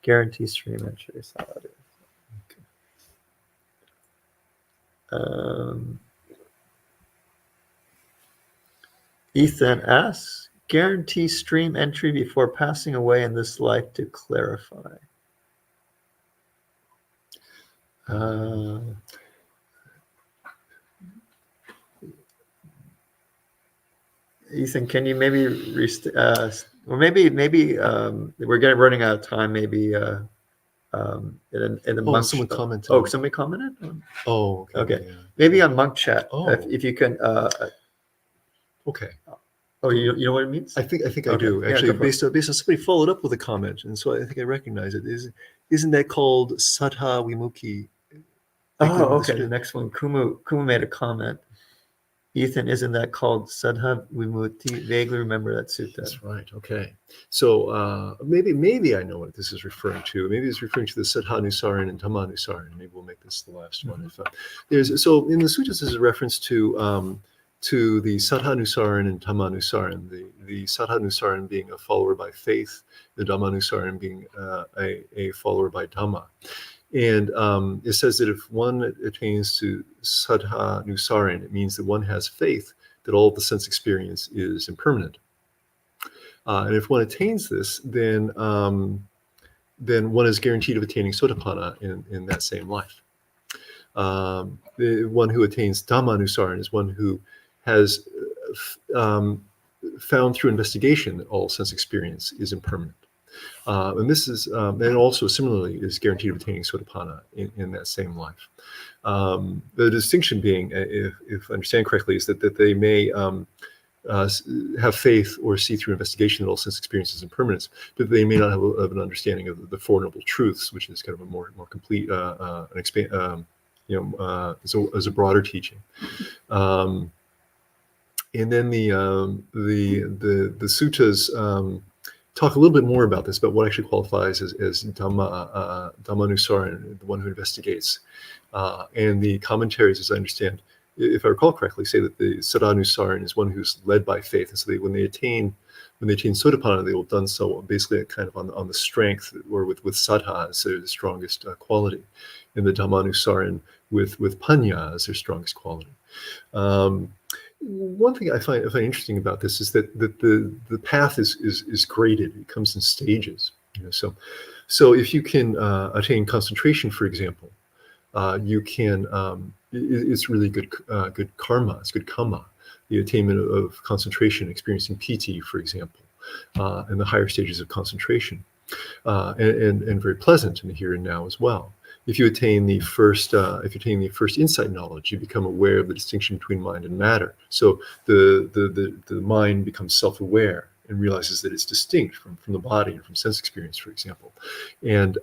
guarantee stream entry. Ethan asks, guarantee stream entry before passing away in this life to clarify. Ethan, can you maybe or maybe we're running out of time. Maybe in the monk. Someone commented. Oh, somebody commented. Oh, okay. Yeah. Maybe on monk chat. Oh. If you can. Okay. Oh, you know what it means? I think Okay. I do. Yeah, Actually, go for it. based on somebody followed up with a comment, and so I think I recognize it. Isn't that called Saddha Vimutti? Oh, okay. The next one, Kumu made a comment. Ethan, isn't that called Saddha Vimutti? Vaguely remember that sutta. That's right. Okay. So maybe I know what this is referring to. Maybe it's referring to the Saddhanusaran and Dhammanusaran. Maybe we'll make this the last one. If so in the suttas, there's a reference to the Saddhanusaran and Dhammanusaran. The Saddhanusaran being a follower by faith, the Dhammanusaran being a follower by Dhamma. And it says that if one attains to Saddhanusaran, it means that one has faith that all of the sense experience is impermanent. And if one attains this, then one is guaranteed of attaining Sotapanna in that same life. The one who attains Dhammanusaran is one who has found through investigation that all sense experience is impermanent. And this is, and also similarly is guaranteed of attaining Sotapanna in that same life. The distinction being, if I understand correctly, is that they may have faith or see through investigation that all sense experience is impermanence, but they may not have an understanding of the Four Noble Truths, which is kind of a more complete, as a broader teaching. And then the suttas talk a little bit more about this, about what actually qualifies as Dhammanusaran, the one who investigates. And the commentaries, as I understand, if I recall correctly, say that the Saddhanusaran is one who's led by faith. And so when they attain Sotapanna, they will have done so basically kind of on the strength, or with Saddha as their strongest quality, and the Dhammanusaran with paññā as their strongest quality. One thing I find interesting about this is that the path is graded. It comes in stages. So if you can attain concentration, for example, you can. It's really good karma. It's good kamma. The attainment of concentration, experiencing piti, for example, and the higher stages of concentration, and very pleasant in the here and now as well. If you attain the first insight knowledge, you become aware of the distinction between mind and matter. So the mind becomes self-aware and realizes that it's distinct from the body and from sense experience, for example, and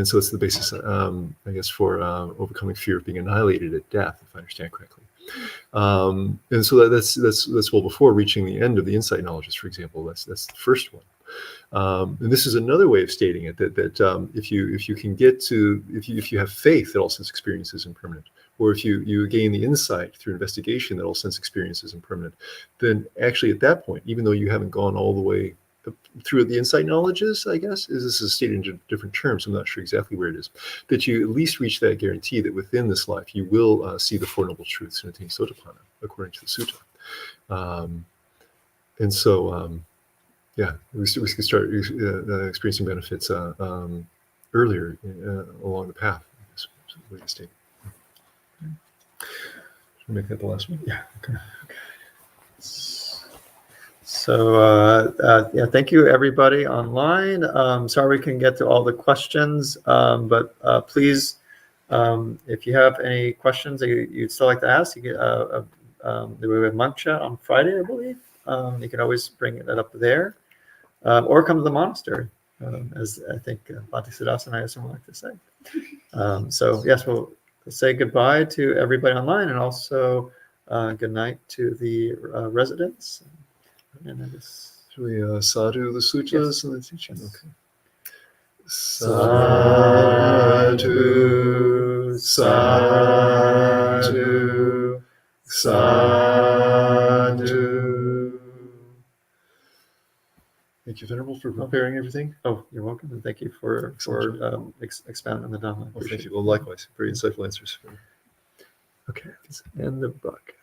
so it's the basis, I guess, for overcoming fear of being annihilated at death, if I understand correctly. And so that's well before reaching the end of the insight knowledges, for example. That's the first one. And this is another way of stating it, that if you can get to, if you have faith that all sense experience is impermanent, or if you gain the insight through investigation that all sense experience is impermanent, then actually at that point, even though you haven't gone all the way through the insight knowledges, I guess, this is stated in different terms, I'm not sure exactly where it is, that you at least reach that guarantee that within this life you will see the Four Noble Truths and attain Sotapanna, according to the sutta. And so, yeah, we can start experiencing benefits earlier along the path. That's the way to state. Should we make that the last one? Yeah. Okay. So yeah, thank you everybody online. Sorry we couldn't get to all the questions, but please, if you have any questions that you'd still like to ask, you can, we have monk chat on Friday, I believe. You can always bring that up there, or come to the monastery, as I think Bhante Siddhasa and I have something like to say. So yes, we'll say goodbye to everybody online, and also good night to the residents. And then Should we sadhu the sutras and the teaching? Yes. Okay. Sadhu, sadhu, sadhu. Thank you, Venerable, for preparing everything. Oh, you're welcome, and thank you for expounding on the Dhamma. Well, thank you. Well, likewise, very insightful answers. Okay, let's end the book.